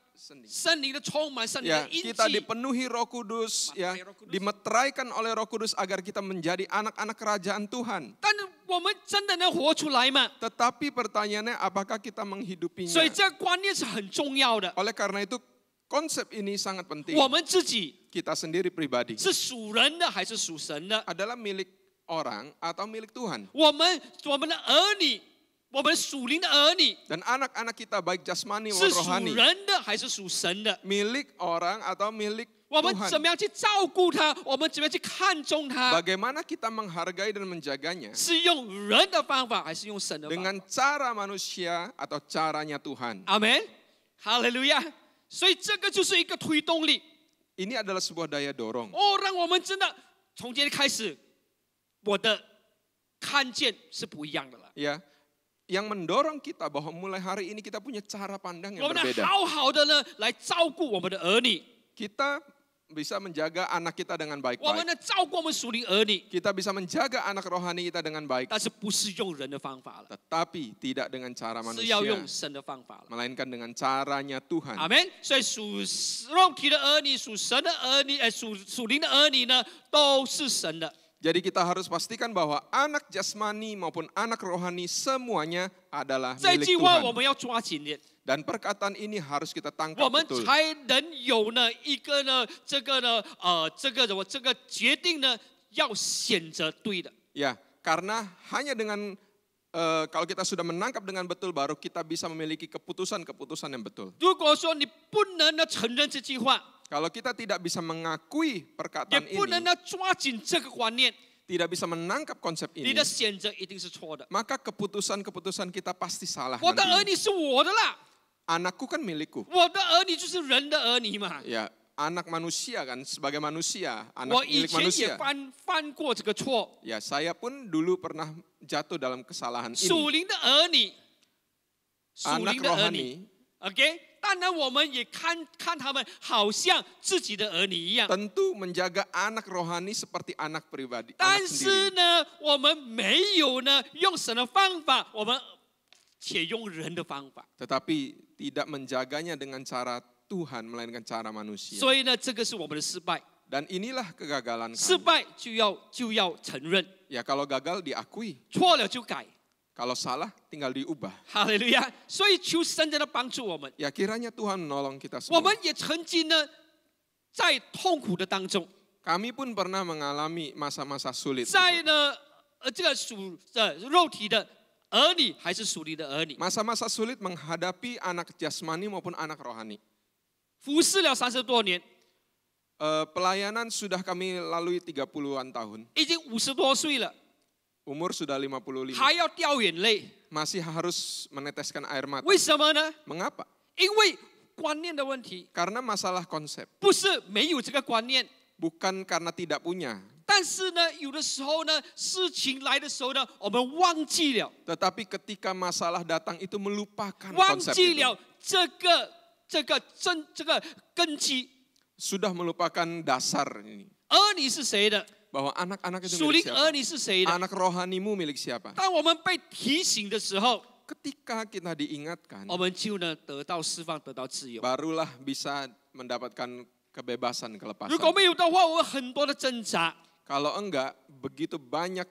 圣灵的充满，圣灵 ya, 的印 kita 记。 dipenuhi Roh Kudus, ya, Roh Kudus. dimeteraikan oleh Roh Kudus agar kita menjadi anak-anak kerajaan Tuhan. 但是我们真的能活出来吗？ Tetapi pertanyaannya, apakah kita menghidupinya? 所以这个观念是很重要的。 Oleh karena itu konsep ini sangat penting. 我们自己 Kita sendiri pribadi 是属人的还是属神的？ adalah milik orang atau milik Tuhan. 我们的儿女，我们属灵的儿女 Dan anak-anak kita baik jasmani 是 maupun 属 rohani, 人的还是属神的？ milik orang atau milik 我们 Tuhan. 怎么样去照顾他？我们怎么样去看重他？ Bagaimana kita menghargai dan menjaganya? 是用人的方法，还是用神的方法？ Dengan cara manusia atau caranya Tuhan. 阿门，哈利路亚。所以这个就是一个推动力 Ini adalah sebuah daya dorong. 哦，让我们真的从今天开始，我的看见是不一样的了。 Ya, yang mendorong kita bahwa mulai hari ini kita punya cara pandang 我 yang 们要 berbeda. 好好的呢来照顾我们的儿女， Kita bisa menjaga anak kita dengan 我们 baik-baik. 呢照顾我们属灵儿女， Kita bisa menjaga anak rohani kita dengan baik. 但是不是用人的方法了， Tetapi tidak dengan cara 是要 manusia, 用神的方法了。 melainkan dengan caranya Tuhan. 阿门。所以属肉体的儿女、属神的儿女、属灵的儿女呢，都是神的。 Jadi kita harus pastikan bahwa anak jasmani maupun anak rohani semuanya adalah 这 milik 句话我 Tuhan. 们要抓紧点， Dan perkataan ini harus kita 我 tangkap 们 betul. 才能有呢一个呢这个呢这个决定呢要选择对的。 Ya, karena hanya dengan kalau kita sudah menangkap dengan betul baru kita bisa memiliki keputusan-keputusan yang betul. 如果说你不能呢承认这句话， Kalau kita tidak bisa mengakui 也 perkataan 不能 ini, 呢抓紧这个观念， tidak bisa menangkap konsep 你 ini, 的选择一定是错的。 maka keputusan-keputusan kita pasti salah 我的儿 nantinya. 女是我的啦， Anakku kan milikku. 我的儿女就是人的儿女嘛。 Ya, anak manusia kan sebagai manusia, 我 anak 以 milik 前也 manusia. 犯过这个错， Ya, saya pun dulu pernah jatuh dalam kesalahan 属 ini. 灵的儿女，属 Anak 灵的儿女 rohani ，OK。当然，我们也看他们好像自己的儿女一样， tentu menjaga anak rohani seperti anak pribadi, 但 anak 是 sendiri. 呢，我们没有呢用神的方法，我们且用人的方法， Tetapi tidak menjaganya dengan cara Tuhan, melainkan cara manusia. 所以呢，这个是我们的失败。 Dan inilah kegagalan 失 kami. 败就要承认， Ya, kalau gagal diakui, 错了就改， kalau salah tinggal diubah. 哈利路亚。所以求神真的帮助我们， Ya, kiranya Tuhan menolong kita 我 semua. 们也曾经呢在痛苦的当中， Kami pun pernah mengalami masa-masa sulit. 在呢这个属肉体的儿女还是属灵的儿女， Masa-masa sulit menghadapi anak jasmani maupun anak rohani. 服侍了30多年， Pelayanan sudah kami lalui 30-an tahun. 已经50多岁了， Umur sudah 55. 还要掉眼泪， Masih harus meneteskan air mata. 为什么呢？ Mengapa? 因为观念的问题， Karena masalah konsep. 不是没有这个观念， Bukan karena tidak punya. 但是呢，有的时候呢，事情来的时候呢，我们忘记了。 Tetapi ketika masalah datang itu melupakan 忘 konsep 记 itu. 了这个根基。 Sudah melupakan dasar ini. 儿女是谁的？ Bahwa anak-anak itu 属 milik 灵儿 siapa? 女是谁的？ Anak rohanimu milik siapa? 当我们被提醒的时候， Ketika kita diingatkan, 我们就呢得到释放，得到自由。 barulah bisa mendapatkan kebebasan, 如 kelepasan. 果没有的话，我有很多的挣扎。 Kalau enggak, begitu banyak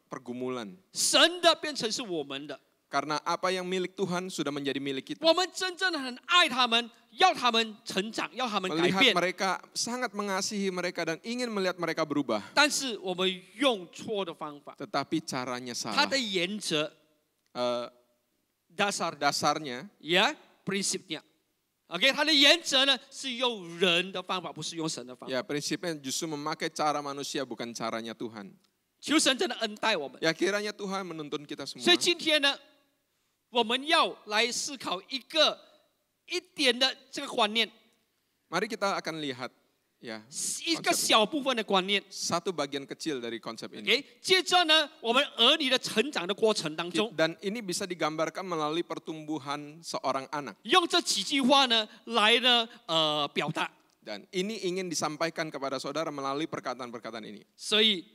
pergumulan. 神的变成是我们的， Karena apa yang milik Tuhan sudah menjadi milik kita. 我们真正的很爱他们，要他们成长，要他们改 Melihat 变。 mereka, sangat mengasihi mereka dan ingin melihat mereka berubah. 但是我们用错的方法， Tetapi caranya 他 salah. 的原则 dasar Dasarnya, ya prinsipnya。OK， 他的原则呢是用人的方法，不是用神的方法。 ya prinsipnya justru memakai cara manusia bukan caranya Tuhan. 求神真的恩待我们。 Ya kiranya Tuhan menuntun kita 所 semua. 以今天呢，我们要来思考一点的这个观念， Mari kita akan lihat ya 一个小部分的观念。 satu bagian kecil dari konsep ini. OK，接着呢，我们儿女的成长的过程当中， Dan ini bisa digambarkan melalui pertumbuhan seorang anak. 用这几句话呢来呢表达。 Dan ini ingin disampaikan kepada saudara melalui perkataan-perkataan ini. 所以，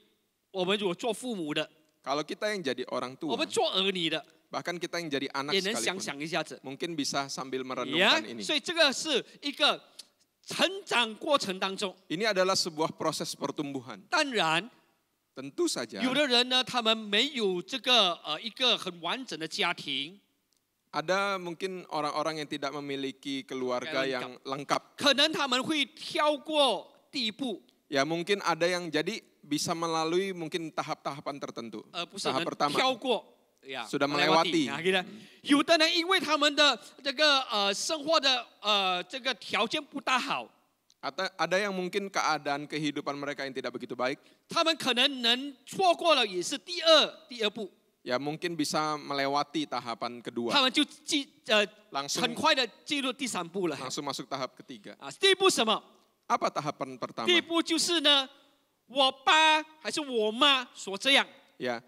我们如果做父母的， Kalau kita yang jadi orang 我 tua, 们做儿女的， bahkan kita yang jadi anak 也能想 sekalipun, 想一下子。 mungkin bisa sambil 呀 merenungkan ini. 所以这个是一个成长过程当中， Ini adalah sebuah proses pertumbuhan. 当然 Tentu saja 有的人呢，他们没有这个一个很完整的家庭， ada mungkin orang-orang yang tidak memiliki keluarga Kayak yang lengkap. 可能他们会跳过第一步， Ya mungkin ada yang jadi bisa melalui mungkin tahap-tahapan tertentu. 不是 Tahap 很 pertama 跳过呀， Sudah melewati 啊，有的人因为他们的这个生活的这个条件不大好， Atau ada yang mungkin keadaan kehidupan mereka yang tidak begitu baik. 他们可能错过了也是第二步， Ya mungkin bisa melewati tahapan 他 kedua. 们就Langsung 很快的进入第3步了。 langsung masuk tahap ketiga. 第一步什么？ Apa tahapan pertama? 第一步就是呢，我爸还是我妈说这样， Ya,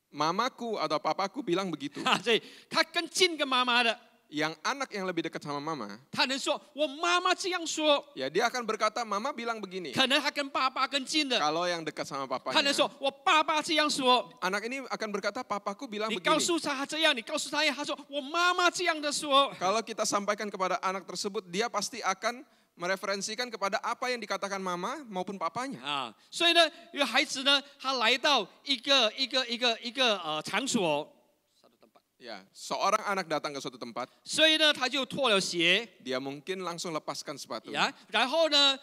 mamaku atau papaku bilang begitu. 所以他更近跟妈妈的， Yang anak yang lebih dekat sama mama, 他能说我妈妈这样说， ya dia akan berkata, mama bilang begini. 可能他跟爸爸更近的， Kalau yang dekat sama 他能 papanya, 说我爸爸这样说， anak ini akan berkata, papaku bilang 你告 begini. 诉他这样，你告诉他呀，他说我妈妈这样的说， Kalau kita sampaikan kepada anak tersebut, dia pasti akan mereferensikan kepada apa yang dikatakan mama maupun papanya. 啊，所以呢，有孩子呢，他来到一个场所， Ya, seorang anak datang ke suatu tempat, 所以呢，他就脱了鞋， dia mungkin langsung lepaskan sepatu. 呀，然后呢，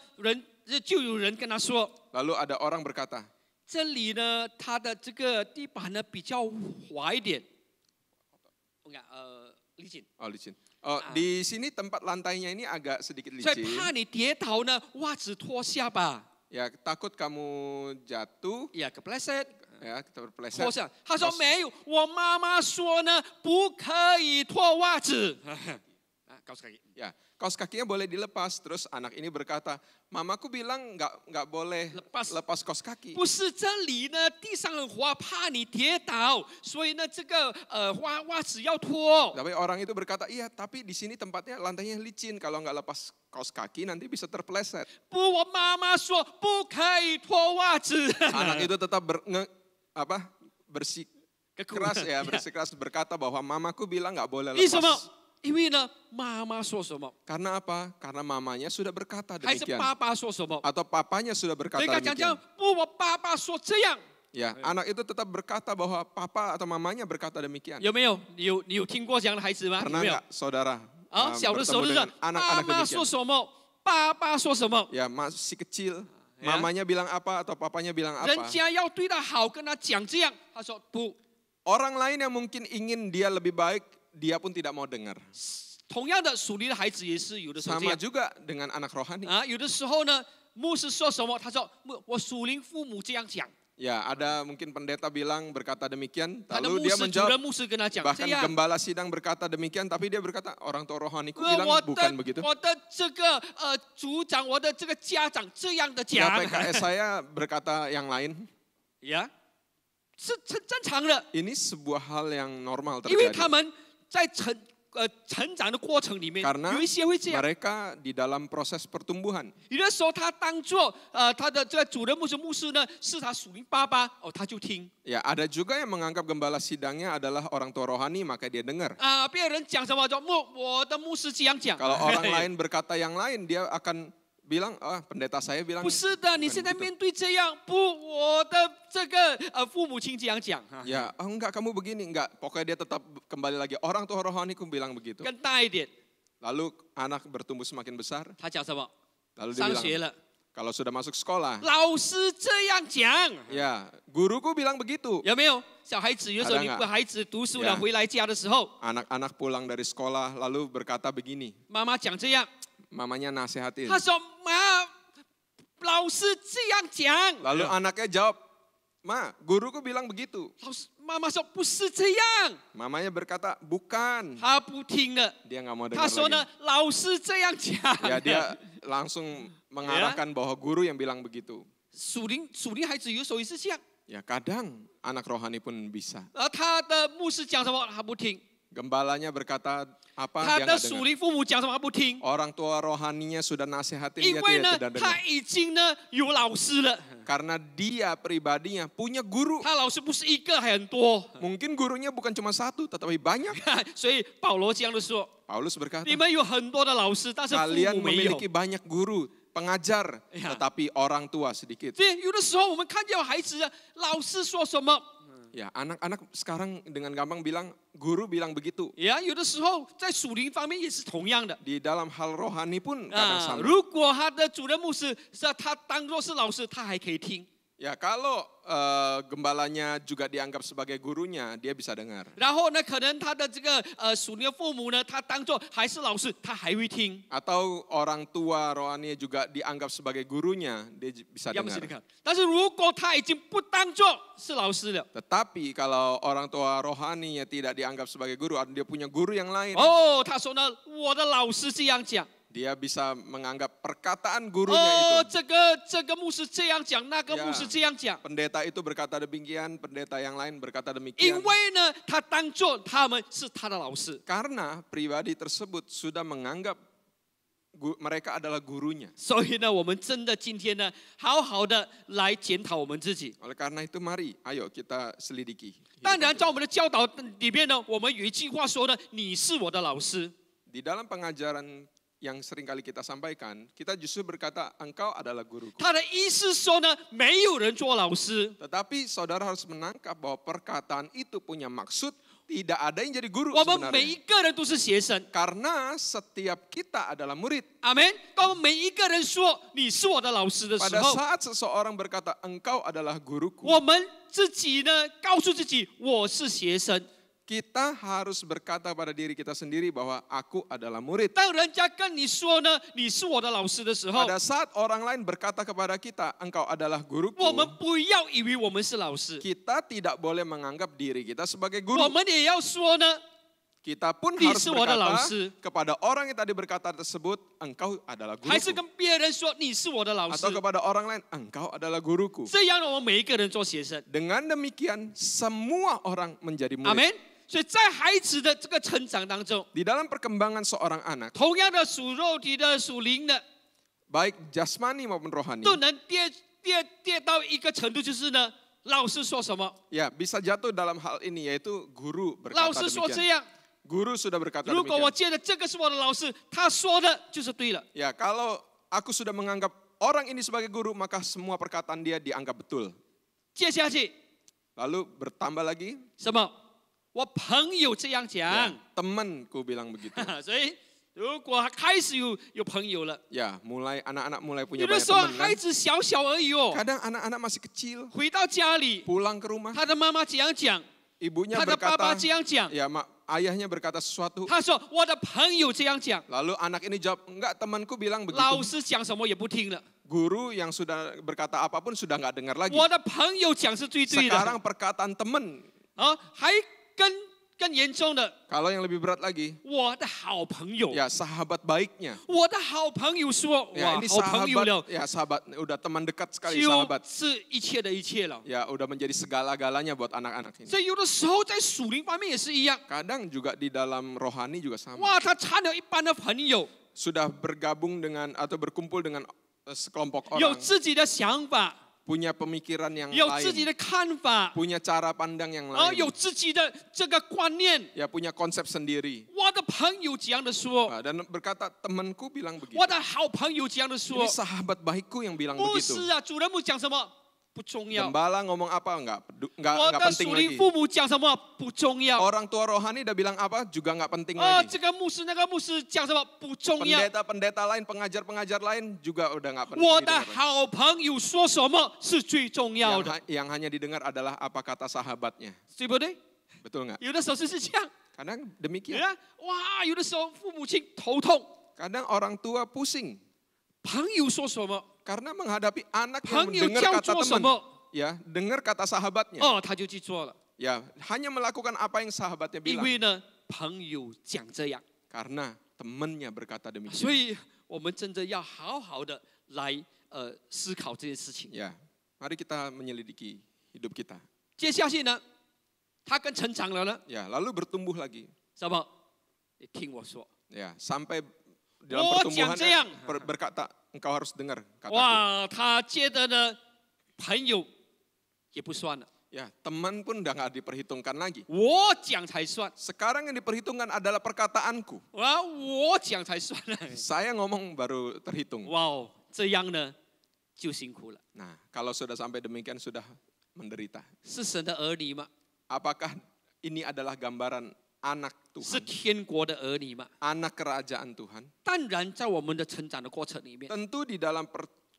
就有人跟他说， Lalu ada orang berkata, 这里呢，它的这个地板呢比较滑一点，我看licin， oh licin. Oh, di sini tempat lantainya ini agak sedikit 所以怕 licin. 你跌倒呢，袜子脱下吧， Ya, takut kamu jatuh, 呀，kepleset， ya, kita 脱 berpeleset. 下。他说没有，我妈妈说呢，不可以脱袜子。啊，告诉他。 Ya, kaos kakinya boleh dilepas. Terus anak ini berkata, mamaku bilang nggak boleh lepas kaos kaki. 不是这里呢，地上很滑，怕你跌倒，所以呢，这个袜子要脱。 Tapi orang itu berkata, iya tapi di sini tempatnya lantainya licin. Kalau nggak lepas kaos kaki nanti bisa terpeleset. 不，我妈妈说不可以脱袜子。 Anak itu tetap bersikeras berkata bahwa mamaku bilang nggak boleh 为什么 lepas.？因为呢，妈妈说什么， Karena apa? Karena mamanya sudah berkata 还是 demikian. 爸爸说什么？ Atau papanya sudah 所 berkata 以他讲 demikian. 不，我爸爸说这样， Ya, anak itu tetap berkata bahwa papa atau mamanya berkata demikian. 有没有？你有听过这样的孩子吗？有 Pernah 没有？ nggak saudara 啊，小的时候 bertemu 就是 dengan 妈 anak-anak 妈说 demikian? 什么，爸爸说什么， Ya, masih kecil, Ya. mamanya bilang apa atau papanya bilang 人 apa. 家要对他好，跟他讲这样，他说不。 Orang lain yang mungkin ingin dia lebih baik, dia pun tidak mau dengar. 同样的，属灵的孩子也是有的时候这 Sama 样 juga dengan anak rohani. 啊，有的时候呢，牧师说什么，他说我属灵父母这样讲， Ya, ada mungkin pendeta bilang berkata demikian, 他的 lalu 牧 dia 师主任 menjawab, 牧师跟他讲这 bahkan 样。 gembala sidang berkata demikian, tapi dia berkata orang tua rohaniku bilang 我 bukan begitu. 的这个组长，我的这个家长这样的 Ya, 讲， PKS saya berkata yang lain. 呀，是正常的， Ini sebuah hal yang normal 因为 terjadi. 他们在成长的过程里面， Karena 有一些会这样。 mereka di dalam proses pertumbuhan. 有的时候他当做他的这个主任牧师呢，是他属灵爸爸哦，他就听 Ya, ada juga yang menganggap gembala sidangnya adalah orang tua rohani, maka dia dengar. 啊，别人讲什么就我的牧师这样讲。 Kalau orang lain berkata yang lain, dia akan bilang, pendeta saya bilang. 不是的，你现在面对这样，不，我的这个父母亲这样讲， Ya, enggak kamu begini, enggak. Pokoknya dia tetap kembali lagi. Orang tua rohaniku bilang begitu. 更大一点， Lalu anak bertumbuh semakin besar. 他讲什么？ Lalu dia 上 bilang, 学了， kalau sudah masuk sekolah. 老师这样讲， Ya, guruku bilang begitu. 有没有？小孩子有时候 Ada 你 nggak？ 孩子读书了 Ya 回来家的时候， Anak-anak pulang dari sekolah lalu berkata begini. 妈妈讲这样， Mamanya nasihatin. 他说妈，老师这样讲， Lalu anaknya jawab, Ma, guruku bilang begitu. 老师妈妈说不是这样， Mamanya berkata, bukan. 他不听了。 Dia nggak mau 他 dengar 说呢 lagi.，老师这样讲。 Ya, dia langsung mengarahkan bahwa guru yang bilang begitu. 属灵孩子有时候也是这样， Ya, kadang anak rohani pun bisa. 他的牧师讲什么他不听， Gembalanya berkata apa, 他 dia 的 nggak 属 dengar. 灵父母讲什么他不听， Orang tua rohaninya sudah nasihatin 因 dia 为呢 tidak 他 dengar. 已经呢有老师了， Karena dia pribadinya punya guru. 他老师不是一个还很多， Mungkin gurunya bukan cuma satu, tetapi banyak. 所以保罗这样的说， Paulus berkata, 你们有很多的老师，但是父 kalian 母没有。 memiliki banyak guru, pengajar, Ya. tetapi orang tua sedikit. 所以有的时候我们看见孩子，老师说什么， Ya, anak-anak sekarang dengan gampang bilang, guru bilang begitu. 呀，有的时候在属灵方面也是同样的。 Di dalam hal rohani pun kadang 啊， sama. 如果他的主任牧师是他当作是老师，他还可以听。Ya kalau gembalanya juga dianggap sebagai gurunya, dia bisa dengar. 然后呢，可能他的这个属灵的父母呢，他当做还是老师，他还会听。 Atau orang tua rohani juga dianggap sebagai gurunya, dia bisa 要不是你 dengar. 看，但是如果他已经不当做是老师了， Tetapi kalau orang tua rohaninya tidak dianggap sebagai guru, dia punya guru yang lain. 哦，他说呢，我的老师这样讲， Dia bisa menganggap perkataan gurunya 哦， itu. 这个牧师这样讲，那个牧师这样讲， Pendeta itu berkata demikian, pendeta yang lain berkata 因 demikian. 为呢，他当做他们是他的老师。 Karena pribadi tersebut sudah menganggap mereka adalah gurunya. 所以呢，我们真的今天呢，好好的来检讨我们自己。 Oleh karena itu mari, ayo kita selidiki. 当然，在我们的教导里面呢，我们有一句话说的：“你是我的老师。” Di dalam pengajaran yang sering kali kita sampaikan, kita justru berkata engkau adalah guruku. 他的意思说呢，没有人做老师， Tetapi saudara harus menangkap bahwa perkataan itu punya maksud, tidak ada yang jadi guru 我们每一 sebenarnya. 个人都是学生。 Karena setiap kita adalah murid. 阿门。当我们每一个人说你是我的老师的时 Pada 候， saat seseorang berkata engkau adalah guruku, 我们自己呢，告诉自己我是学生。 kita harus berkata pada diri kita sendiri bahwa aku adalah murid. 当人家跟你说呢，你是我的老师的时候， Pada saat orang lain berkata kepada kita engkau adalah 我 guruku, 们不要以为我们是老师， kita tidak boleh menganggap diri kita sebagai 我 guru. 们也要说呢， Kita pun 你 harus 是我的老 berkata 师， kepada orang yang tadi berkata tersebut, engkau adalah 还是 guruku. 跟别人说你是我的老师 Atau，kepada orang lain, engkau adalah guruku. 这样呢，我们每一个人做学生。 Dengan demikian, semua orang menjadi 阿 murid. 门。所以在孩子的这个成长当中， Di dalam perkembangan seorang anak, 同样的属肉体的、属灵的， baik jasmani maupun rohani, 都能跌到一个程度，就是呢，老师说什么， ya bisa jatuh dalam hal ini, yaitu guru 老 berkata 师说这 demikian. 样。 Guru sudah berkata 如果我 demikian. 觉得这个是我的老师，他说的就是对了。 Ya, kalau aku sudah menganggap orang ini sebagai guru, maka semua perkataan dia dianggap betul. 接下去 Lalu bertambah lagi, 什么？我朋友这样 ya, 讲， temanku bilang begitu. 所以如果开始有朋友了， Ya, mulai anak-anak mulai 有 punya 的 banyak 时候 teman 孩 kan. 子小小而已哦， Kadang anak-anak masih kecil, 回到家里， pulang ke rumah, 他的妈妈这样讲， ibunya 他的爸爸 berkata, 这样讲， ya ayahnya berkata sesuatu. 他说我的朋友这样讲， Lalu anak ini jawab, enggak, temanku bilang 老 begitu. 师讲什么也不听了， Guru yang sudah berkata apapun sudah enggak dengar lagi. 我的朋友讲是最对的。 Sekarang perkataan teman, 啊，还更严重的， kalau yang lebih berat lagi, 我的好朋友， ya sahabat baiknya. 我的好朋友说， Ya 哇， ini 好朋友了， sahabat, ya sahabat, udah teman dekat sekali 就 sahabat. 是一切的一切了。 Ya udah menjadi segala-galanya buat anak-anak ini. 所以有的时候在属灵方面也是一样， Kadang juga di dalam rohani juga sama. 哇，他参了一般的朋友， Sudah bergabung dengan atau berkumpul dengan sekelompok 有 orang, 自己的想法， punya pemikiran yang 有自己 lain, 的看法， punya cara pandang yang 啊， lain, 有自己的这个观念。 ya punya konsep sendiri. 我的朋友这样的说， Dan berkata temanku bilang begitu. 我的好朋友这样的说 Ini，sahabat baikku yang bilang 不 begitu. 是啊，主人牧讲什么不重要， Gembala ngomong apa enggak 我 enggak 的 penting 属灵 lagi. 父母讲什么不重要。 Orang tua rohani udah bilang apa juga enggak penting 哦， lagi. 这个牧师那个牧师讲什么不重要， Pendeta-pendeta lain, pengajar-pengajar lain juga udah enggak penting. 我的好朋友说什么是最重要的， Yang hanya didengar adalah apa kata sahabatnya. 对不对？ Betul enggak? 有的时候是这样， Kadang 对 demikian. 啊，哇，有的时候父母亲头痛， Kadang orang tua pusing 朋友说什么， karena menghadapi anak yang 朋友 mendengar 叫 kata 做什 teman. 么， Ya, dengar kata sahabatnya. 哦，他就去做了， Ya, hanya melakukan apa yang sahabatnya 因 bilang. 为呢，朋友讲这样， Karena temannya berkata 所 demikian. 以我们真的要好好的来思考这件事情。 Ya, mari kita menyelidiki hidup kita. 接下去呢，他更成长了呢， Ya, lalu bertumbuh lagi. 什么？你听我说， Ya, sampai dalam Oh, pertumbuhannya jangan. berkata, engkau harus dengar kataku. 哇，他觉得呢，朋友也不算了， Ya, teman pun udah nggak diperhitungkan lagi. 我讲才算， Sekarang yang diperhitungkan adalah perkataanku. 啊，我讲才算了。 Saya ngomong baru terhitung. 哇哦，这样呢就辛苦了。 Nah, kalau sudah sampai demikian sudah menderita. 是神的儿女吗？ Apakah ini adalah gambaran anak 是 Tuhan? 天国的儿女吗？ Anak kerajaan Tuhan? 当然，在我们的成长的过程里面， Tentu di dalam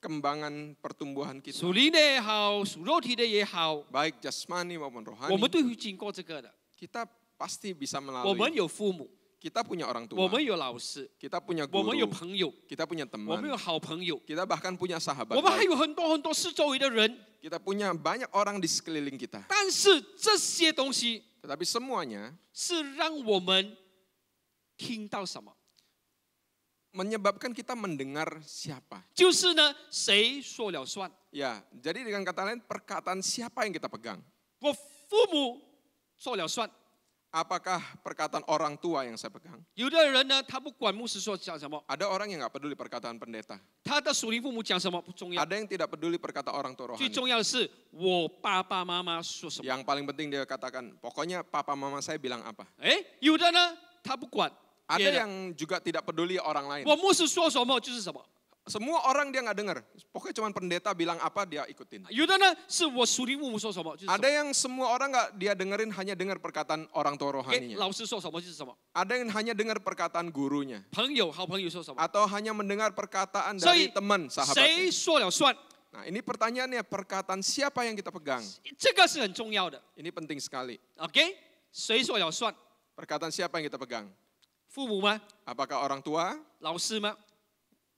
kembangan pertumbuhan kita, 属灵的也好，属肉体的也好， baik jasmani maupun 我 rohani, 们都会经过这个的。 kita pasti bisa 我们 melalui. 有父母， Kita punya orang 我 tua, 们有老师， kita punya 我们有 guru, 朋友， kita punya 我们有 teman, 好朋友， kita bahkan punya sahabat 我们还 baik. 有很多很多四周围的人。 Kita punya banyak orang di sekeliling kita. 但是这些东西 Tetapi semuanya 是让我们听到什么？ menyebabkan kita mendengar siapa. 就是呢，谁说了算？ Ya, jadi dengan kata lain perkataan siapa yang kita pegang. 我父母说了算。 Apakah perkataan orang tua yang saya pegang? 有的人呢，他不管牧师说讲什么， Ada orang yang nggak peduli perkataan pendeta. 他的属灵父母讲什么不重要， Ada yang tidak peduli perkataan orang tua 最 rohani. 重要的是我爸爸妈妈说什么。 Yang paling penting dia katakan, pokoknya papa mama saya bilang apa. 哎，有的呢，他不管别 Ada 的， yang juga tidak peduli orang lain. 我牧师说什么就是什么。 Semua orang dia nggak dengar. Pokoknya cuma pendeta bilang apa dia ikutin. 有的呢，是我属灵父母说什么就是什 Ada 么。 yang semua orang nggak dia dengerin, hanya dengar perkataan orang tua 哎， rohaninya. 老师说什么就是什么， Ada yang hanya dengar perkataan gurunya. 朋友、好朋友说什么， Atau hanya mendengar perkataan 所 dari 以 teman, 谁 sahabatnya. 说了算， Nah ini pertanyaannya, perkataan siapa yang kita pegang? 这个是很重要的。 Ini penting sekali. OK，谁说了算？ Perkataan siapa yang kita pegang? 父母吗？ Apakah orang tua, 老师吗？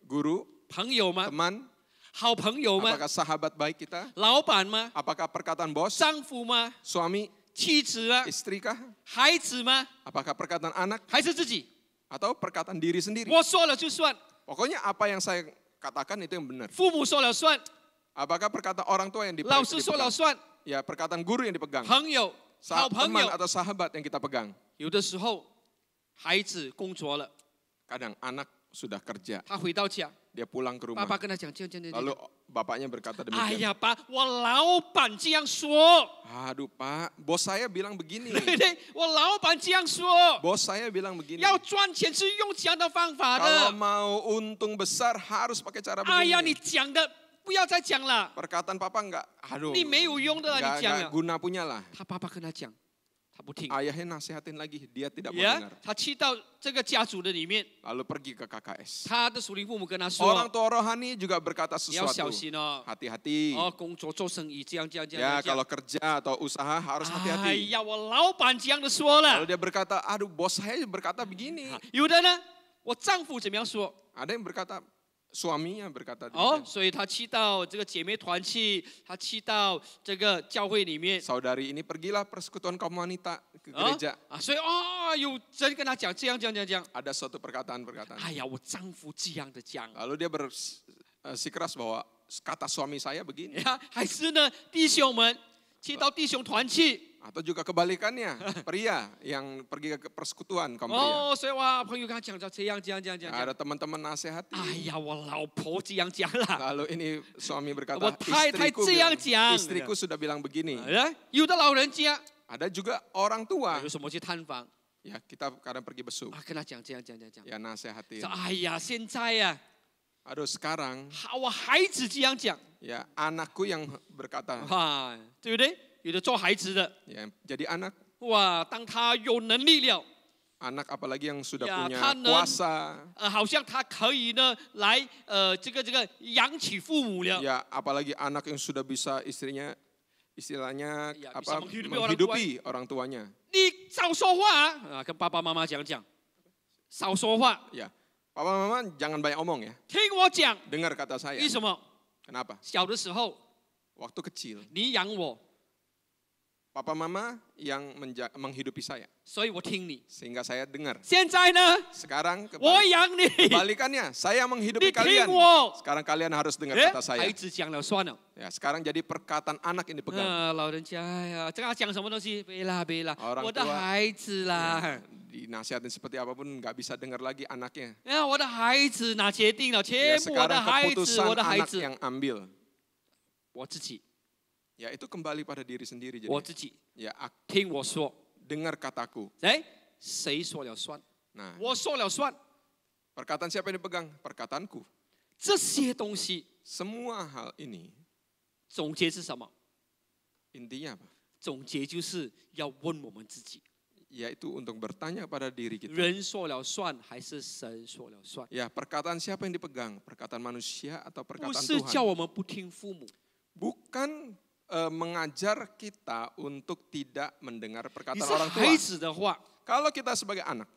guru, 朋友吗？ teman? 好朋友吗？ Apakah sahabat baik kita? 老板吗？ Apakah perkataan bos, 丈夫吗？ suami, 妻子吗？ istri kah? 孩子吗？ Apakah perkataan anak 还是自己？ atau perkataan diri sendiri? 我说了就算， Pokoknya apa yang saya katakan itu yang benar. 父母说了算， Apakah perkataan orang tua yang 老师说了 dipegang? 算， Ya, perkataan guru yang dipegang. 朋友、好朋 Teman 友。 atau sahabat yang kita pegang. 有的时候，孩子工作了， Kadang anak sudah kerja, 他回到家， dia pulang ke 爸 rumah. 爸跟他讲这样这样这 Lalu 样。 bapaknya berkata 哎 demikian. 呀，爸，我老板这样说， Aduh pak, bos saya bilang begini. 对不对？我老板这样说， Bos saya bilang begini. 要赚钱是用这样的方法 Kalau 的。 mau untung besar harus pakai cara 哎呀，你 begini. 讲的不要再讲了， Perkataan papa enggak, aduh, 你没有用的了， enggak, 你讲 enggak 了。 guna punya lah. 他爸爸跟他讲，他不听。 Ayahnya nasihatin lagi, dia tidak mau 呀 dengar.，他去到这个家族的里面， Lalu pergi ke KKS. 他的属灵父母跟他 Orang 说， tua rohani juga berkata 你要小 sesuatu. 心哦， Hati-hati. 哦，工作做生意这样这样这 Ya 样这样 kalau。kerja atau usaha harus 哎 hati-hati. 呀，我老板这样的说 Lalu 了。 dia berkata, aduh bos saya berkata begini. 有的呢，我丈夫怎么样说？ Ada yang berkata, suaminya berkata 哦， demikian. 所以他去到这个姐妹团去，他去到这个教会里面。 Saudari ini pergilah persekutuan kaum wanita ke 啊 gereja. 啊，所以哦，有人跟他讲这样这样这样这样。 Ada suatu perkataan-perkataan. 哎呀，我丈夫这样的讲。 Lalu dia bersikeras bahwa kata suami saya begini. 呀，还是呢，弟兄们去到弟兄团去。 Atau juga kebalikannya, pria yang pergi ke persekutuan kaum pria. 哦，所以哇，朋友跟他讲到这样这样这样这样。 Ada teman-teman nasihati. 哎呀，我老婆这样讲了。 Lalu ini suami berkata, 我太太 istriku 这样 bilang, 讲。 istriku sudah bilang begini. 哎，有的老人家 Ada juga orang tua. 有什么去探访 Ya kita kadang pergi besuk. 啊，跟他讲这样这样这样讲。 Ya nasihatin. 说哎呀，现在呀， Aduh sekarang 我孩子这样讲， ya anakku yang berkata. 啊，对不对？有的做孩子的， Ya, jadi anak 哇，当他有能力了， anak apalagi yang sudah Ya, punya kan, kuasa. 好像他可以呢来这个养起父母了。 Ya apalagi anak yang sudah bisa istilahnya Ya, apa bisa menghidupi menghidupi orang tuanya. 你少说话啊，跟爸爸妈妈讲讲，少说话， Ya, papa mama jangan banyak omong ya. 听我讲。 Dengar kata saya. 为什么？ Kenapa? 小的时候 Waktu kecil, 你养我， papa mama yang menghidupi saya 所以我听你。 sehingga saya dengar. 现在呢， Sekarang 我养你。 kebalikannya, saya menghidupi 你听 kalian. 我。 Sekarang kalian harus dengar 哎 kata，saya. 孩子讲了算了。 Ya, sekarang jadi perkataan anak ini pegang. 老人家哎呀，跟他讲什么东西？别啦别啦， Orang 我的 tua 孩子啦。 Dinasihatin seperti apapun nggak bisa dengar lagi anaknya. 哎，我的孩子哪决定了？ Ya, 全部我的 sekarang 孩子， keputusan 我的孩 anak 子， yang ambil. 我自己， Ya itu kembali pada diri sendiri. 我 Jadi 自己 ya 听我说。 dengar kataku. 哎，谁说了算？ Nah, 我说了算。 perkataan siapa yang dipegang? Perkataanku. 这些东西 Semua hal ini 总结是什么？ intinya apa? 总结就是要问我们自己， yaitu untuk bertanya pada diri kita. 人说了算还是神说了算？ Ya, perkataan siapa yang dipegang? Perkataan manusia atau 不 perkataan 是叫 Tuhan? 我们不听父母， Bukan mengajar kita untuk tidak mendengar 你 perkataan 是 orang 孩 tua. 子的话， Kalau kita sebagai anak,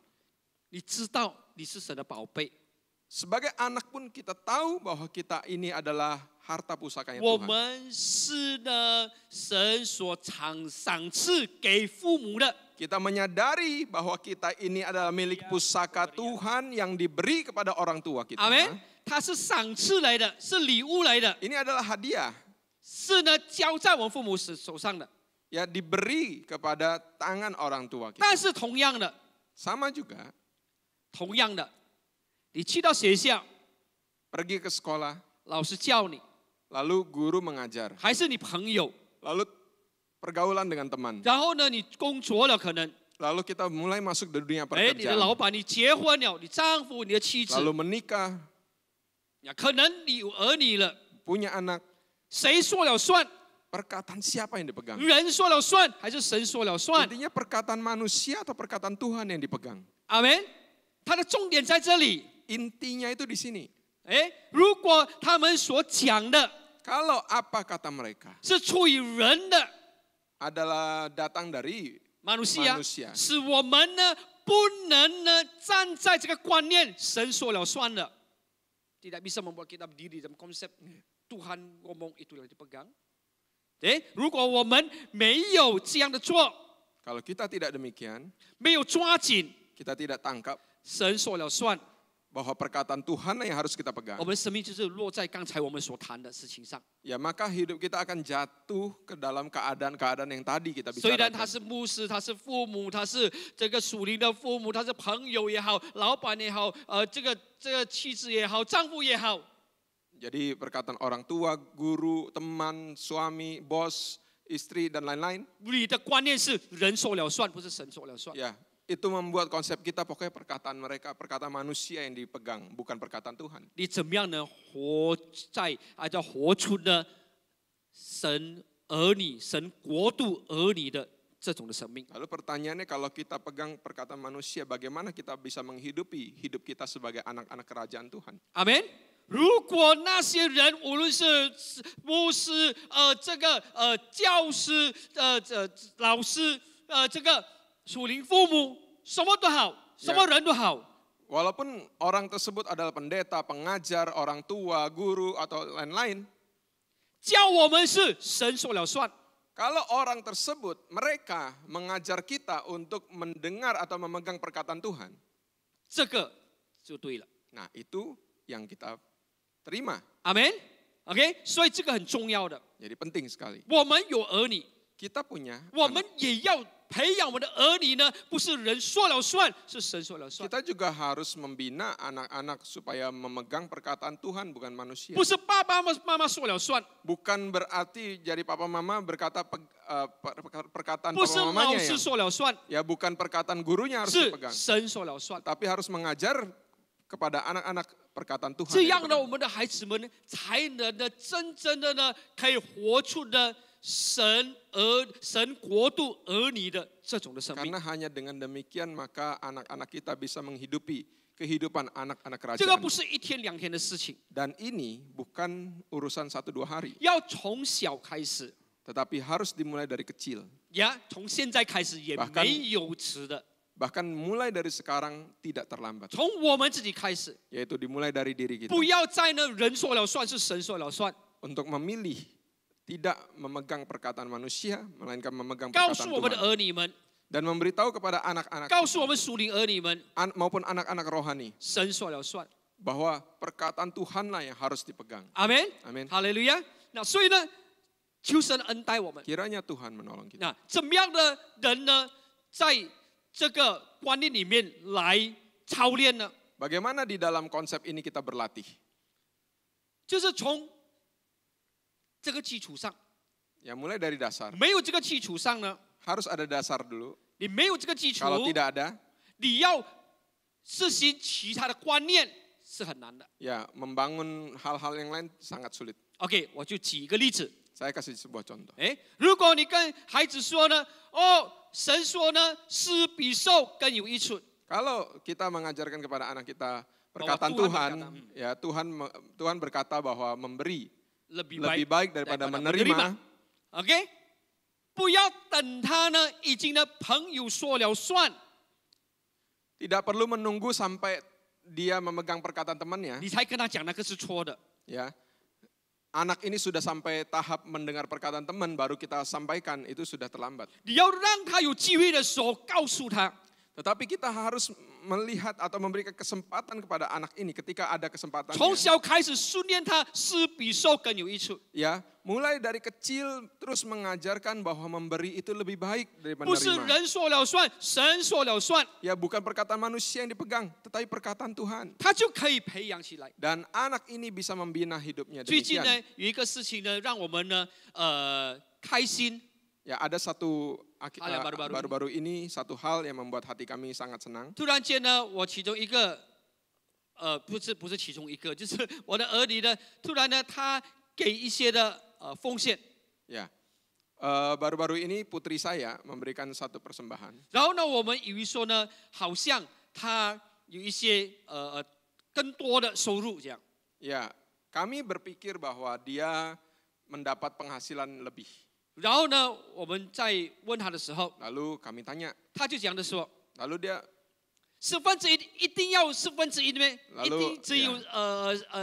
你知道你是神的宝贝， sebagai anak pun kita tahu bahwa kita ini adalah harta pusakanya 我 Tuhan. 们是呢神所赏赐给父母的。 Kita menyadari bahwa kita ini adalah milik pusaka Tuhan yang diberi kepada orang tua kita. 阿门。它是赏赐来的，是礼物来的， Ini adalah hadiah, 是呢交在我们父母手上的。 ya diberi kepada tangan orang tua kita. 但是同样的， Sama juga, 同样的，你去到学校， pergi ke sekolah, 老师教你， lalu guru mengajar, 还是你朋友， lalu pergaulan dengan teman. 然后呢你工作了，可能， Lalu kita mulai masuk di dunia 哎，你的老 pekerjaan, 板，你结婚了，你丈夫，你的妻子， lalu menikah, 可能你有儿女了， punya anak. 谁说了算？ Perkataan siapa yang dipegang? 人说了算，还是神说了算？ Intinya perkataan manusia atau perkataan Tuhan yang dipegang. 阿门。它的重点在这里。 Intinya itu di sini. 哎，如果他们所讲的 Kalau apa kata mereka 是出于人的 adalah datang dari 马努西亚， manusia, 使我们呢不能呢站在这个观念，神说了算的，tidak bisa membuat kita berdiri dalam konsep Tuhan ngomong itu yang dipegang。哎，如果我们没有这样的做， kalau kita tidak demikian, 没有抓紧， kita tidak tangkap 神说了算， bahwa perkataan Tuhan yang harus kita 我 pegang, 们的生命就是落在刚才我们所谈的事情上。 ya maka hidup kita akan jatuh ke dalam keadaan-keadaan yang tadi kita 虽然他 bicarakan. 是牧师，他是父母，他是这个属灵的父母，他是朋友也好，老板也好，这个妻子也好，丈夫也好， Jadi perkataan orang tua, guru, teman, suami, bos, istri, dan lain-lain, 你的观念是人说了算，不是神说了算。 ya itu membuat konsep kita pokoknya perkataan mereka, perkataan manusia yang dipegang, bukan perkataan Tuhan. 你怎么样呢？活在叫活出呢神儿女、神国度儿女的这种的生命。 Lalu pertanyaannya kalau kita pegang perkataan manusia, bagaimana kita bisa menghidupi hidup kita sebagai anak-anak kerajaan Tuhan? 阿门。如果那些人，无论是牧师、教师、老师、这个属灵父母，什么都好，什么人都好， Walaupun orang tersebut adalah pendeta, pengajar, orang tua, guru, atau lain-lain, 教我们是神说了算。 kalau orang tersebut, mereka mengajar kita untuk mendengar atau memegang perkataan Tuhan, 这个就对了。 nah itu yang kita terima. 阿门。OK， 所以这个很重要的。 Jadi penting sekali. 我们有儿女， Kita punya 我们 anak. 也要培养我们的儿女呢，不是人说了算，是神说了算。 Kita juga harus membina anak-anak supaya memegang perkataan Tuhan, bukan manusia. 不是爸爸妈妈说了算， Bukan berarti jadi papa mama berkata perkataan 不是 papa 老 mamanya 师 yang, 说了算， ya bukan perkataan gurunya harus 是 dipegang. 神说了算。 Tapi harus mengajar kepada anak-anak perkataan Tuhan. 这 yang 样呢， dipegang. 我们的孩子们呢，才能呢，真正的呢，可以活出呢神国度儿女的这种的生命。 Karena hanya dengan demikian maka anak-anak kita bisa menghidupi kehidupan anak-anak 这个 kerajaan. 不是一天两天的事情， Dan ini bukan urusan 1-2 hari, 要从小开始。 tetapi harus dimulai dari kecil. 呀，从现在开始也 Bahkan- 没有迟的， Bahkan mulai dari sekarang tidak terlambat, 从我们自己开始， yaitu dimulai dari diri kita. 不要再呢人说了算，是神说了算。 Untuk memilih tidak memegang perkataan manusia, melainkan memegang 告 perkataan 诉我们的 Tuhan. 儿女们， Dan memberitahu kepada anak-anak 告诉我们属灵儿女们， maupun anak-anak rohani 神说了算。 bahwa perkataan Tuhanlah yang harus dipegang. 阿门， Amin. 哈利路亚。那所以呢，求神恩待我们。 Kiranya Tuhan menolong kita. 那怎么样的人呢，在这个观念里面来操练呢？ Bagaimana di dalam konsep ini kita berlatih? 就是从这个基础上， Ya mulai dari dasar. 没有这个基础上呢， Harus ada dasar dulu. 你没有这个基础， Kalau tidak ada, 你要实行其他的观念是很难的。 ya membangun hal-hal yang lain sangat sulit. OK，我就举一个例子。Saya kasih sebuah contoh. 如果你跟孩子说呢，哦，神说呢，施比受更有益处。 Kalau kita mengajarkan kepada anak kita perkataan Tuhan Tuhan, berkata, ya Tuhan berkata bahwa memberi lebih lebih baik daripada menerima. OK， 不要等他呢已经呢朋友说了算， Tidak perlu menunggu sampai dia memegang perkataan temannya. 你才跟他讲那个是错的。 Ya, anak ini sudah sampai tahap mendengar perkataan teman, baru kita sampaikan, itu sudah terlambat. 你要让他有机会的时候告诉他， Tetapi kita harus melihat atau memberikan kesempatan kepada anak ini ketika ada kesempatan. 从小开始训练他，施比受更有益处。 Ya, mulai dari kecil terus mengajarkan bahwa memberi itu lebih baik daripada 不是 menerima. 人说了算，神说了算， Ya, bukan perkataan manusia yang dipegang, tetapi perkataan Tuhan. 他就可以培养起来。 Dan anak ini bisa membina hidupnya 最近 demikian. 呢，有一个事情呢，让我们呢，开心。 Ya, ada satu Hal yang baru-baru. baru-baru ini satu hal yang membuat hati kami sangat senang. 突然间呢，我其中一个，不是其中一个，就是我的儿女呢，突然呢，他给一些的奉献， Ya, baru-baru ini putri saya memberikan satu persembahan. 然后呢，我们以为说呢，好像他有一些更多的收入这样， Ya, kami berpikir bahwa dia mendapat penghasilan lebih. 然后呢，我们在问他的时候， Lalu kami tanya, 他就讲的说， lalu dia 1/4一定要1/4咩？ Lalu, 一定只有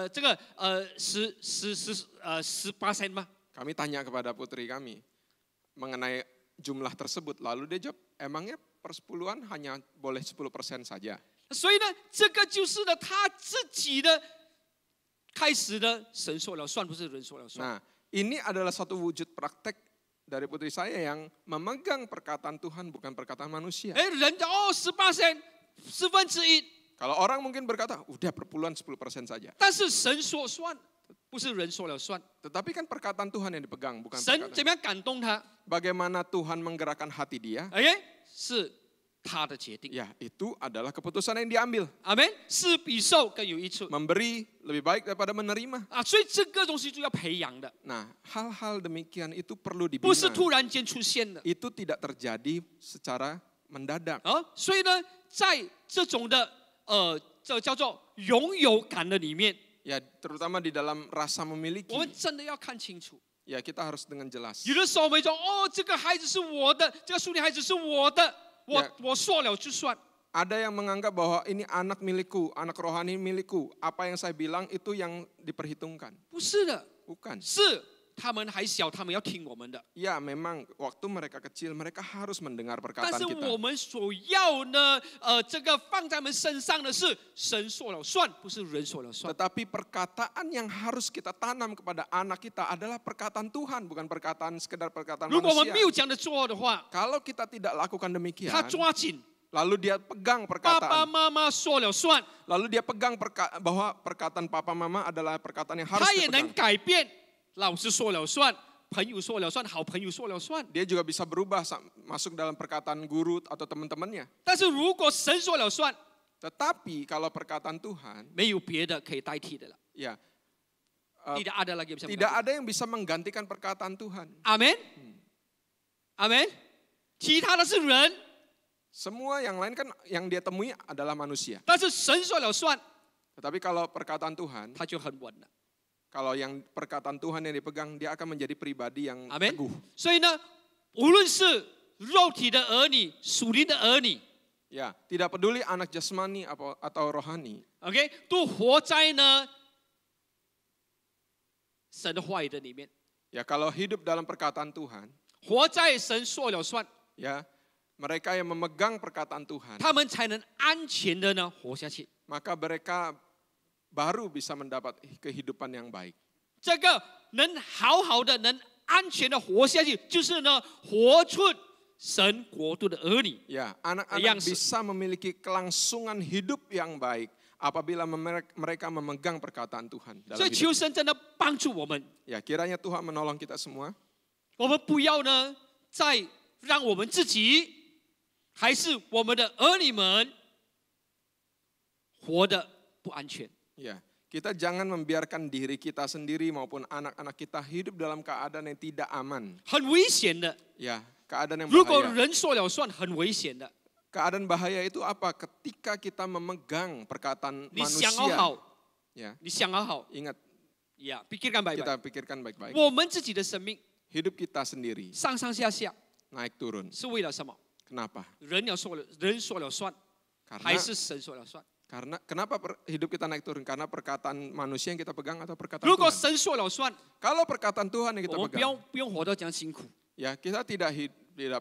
这个10%吗？ kami tanya kepada putri kami mengenai jumlah tersebut. Lalu dia jawab, emangnya persepuluhan hanya boleh 10% saja. 所以呢，这个就是呢他自己的开始的，神说了算，不是人说了算。 Nah, ini adalah satu wujud praktek dari putri saya yang memegang perkataan Tuhan bukan perkataan manusia. 人家10%，1/10， Kalau orang mungkin berkata, udah perpuluhan 10% saja. 但是神说算，不是人说了算。 Tetapi kan perkataan Tuhan yang dipegang, bukan 神 perkataan. 怎么样感动他？ Bagaimana Tuhan menggerakkan hati dia? 是他的决定。 Ya, itu adalah keputusan yang diambil. 阿门。施比受更有益处 Memberi lebih baik daripada menerima. 啊，所以这个东西就要培养的， Nah, hal-hal demikian itu perlu 不是 dibina. 突然间出现的。 Itu tidak terjadi secara mendadak. 所以呢，在这种的这叫做拥有感的里面， Ya, terutama di dalam rasa memiliki. 我们真的要看清楚。 Ya, kita harus dengan jelas. 有的时候我们说，这个孩子是我的，这个属灵孩子是我的，我说了就算。 Ada yang menganggap bahwa ini anak milikku, anak rohani milikku. Apa yang saya bilang itu yang diperhitungkan. 不是的， Bukan. 是他们还小，他们要听我们的。 Ya, memang waktu mereka kecil mereka harus mendengar 但 perkataan 是 kita. 我们所要呢，这个放在我们身上的是神说了算，不是人说了算。 Tetapi perkataan yang harus kita tanam kepada anak kita adalah perkataan Tuhan, bukan perkataan sekedar perkataan 如果我们 manusia. 没有这样的做的话， Kalau kita tidak lakukan demikian, 他抓紧， lalu dia pegang 爸爸 perkataan, 妈妈说了算， lalu dia pegang bahwa perkataan papa mama adalah perkataan yang harus 他也能 dipegang. 改变。老师说了算，朋友说了算，好朋友说了算。 Dia juga bisa berubah masuk dalam perkataan guru atau teman-temannya. 但是如果神说了算， Tetapi kalau perkataan Tuhan, 没有别的可以代替的了， ya tidak ada lagi yang bisa tidak mengganti. ada yang bisa menggantikan perkataan Tuhan. 阿门，阿门。其他的是人， Semua yang lain kan yang dia temui adalah manusia. 但是神说了算， Tetapi kalau perkataan Tuhan, 他就很稳了。 kalau yang perkataan Tuhan yang dipegang, dia akan menjadi pribadi yang 阿门 teguh.。所以呢，无论是肉体的儿女、属灵的儿女 Ya, tidak peduli anak jasmani atau rohani, ，OK，都活在呢神的话语的里面， ya kalau hidup dalam perkataan Tuhan, 活在神说了算， ya mereka yang memegang perkataan Tuhan, 他们才能安全的呢活下去。 maka mereka baru bisa mendapat kehidupan yang baik. 这个能好好的、能安全的活下去，就是呢活出神国度的儿女。 Ya, anak-anak Yang bisa memiliki kelangsungan hidup yang baik apabila mereka memegang perkataan Tuhan dalam 所以 hidup. 求神真的帮助我们， Ya, kiranya Tuhan menolong kita semua. 我们不要呢再让我们自己还是我们的儿女们活得不安全。 Ya, Kita jangan membiarkan diri kita sendiri maupun anak-anak kita hidup dalam keadaan yang tidak aman. 很危险的。 Ya, keadaan yang 如果 bahaya. 人说了算，很危险的。 Keadaan bahaya itu apa? Ketika kita memegang perkataan 你想 manusia. 好， Ya, 你想好， ingat ya pikirkan baik-baik。 kita pikirkan baik-baik. 我们自己的生命 Hidup kita sendiri 上上下下 naik turun. 是为了什么？ Kenapa? 人说了算， Karena 还是神说了算？ kenapa hidup kita naik turun? Karena perkataan manusia yang kita pegang atau perkataan 如果 Tuhan? 神说了算， Kalau perkataan Tuhan yang kita 我们 pegang, 不用活得这样辛苦。 ya kita tidak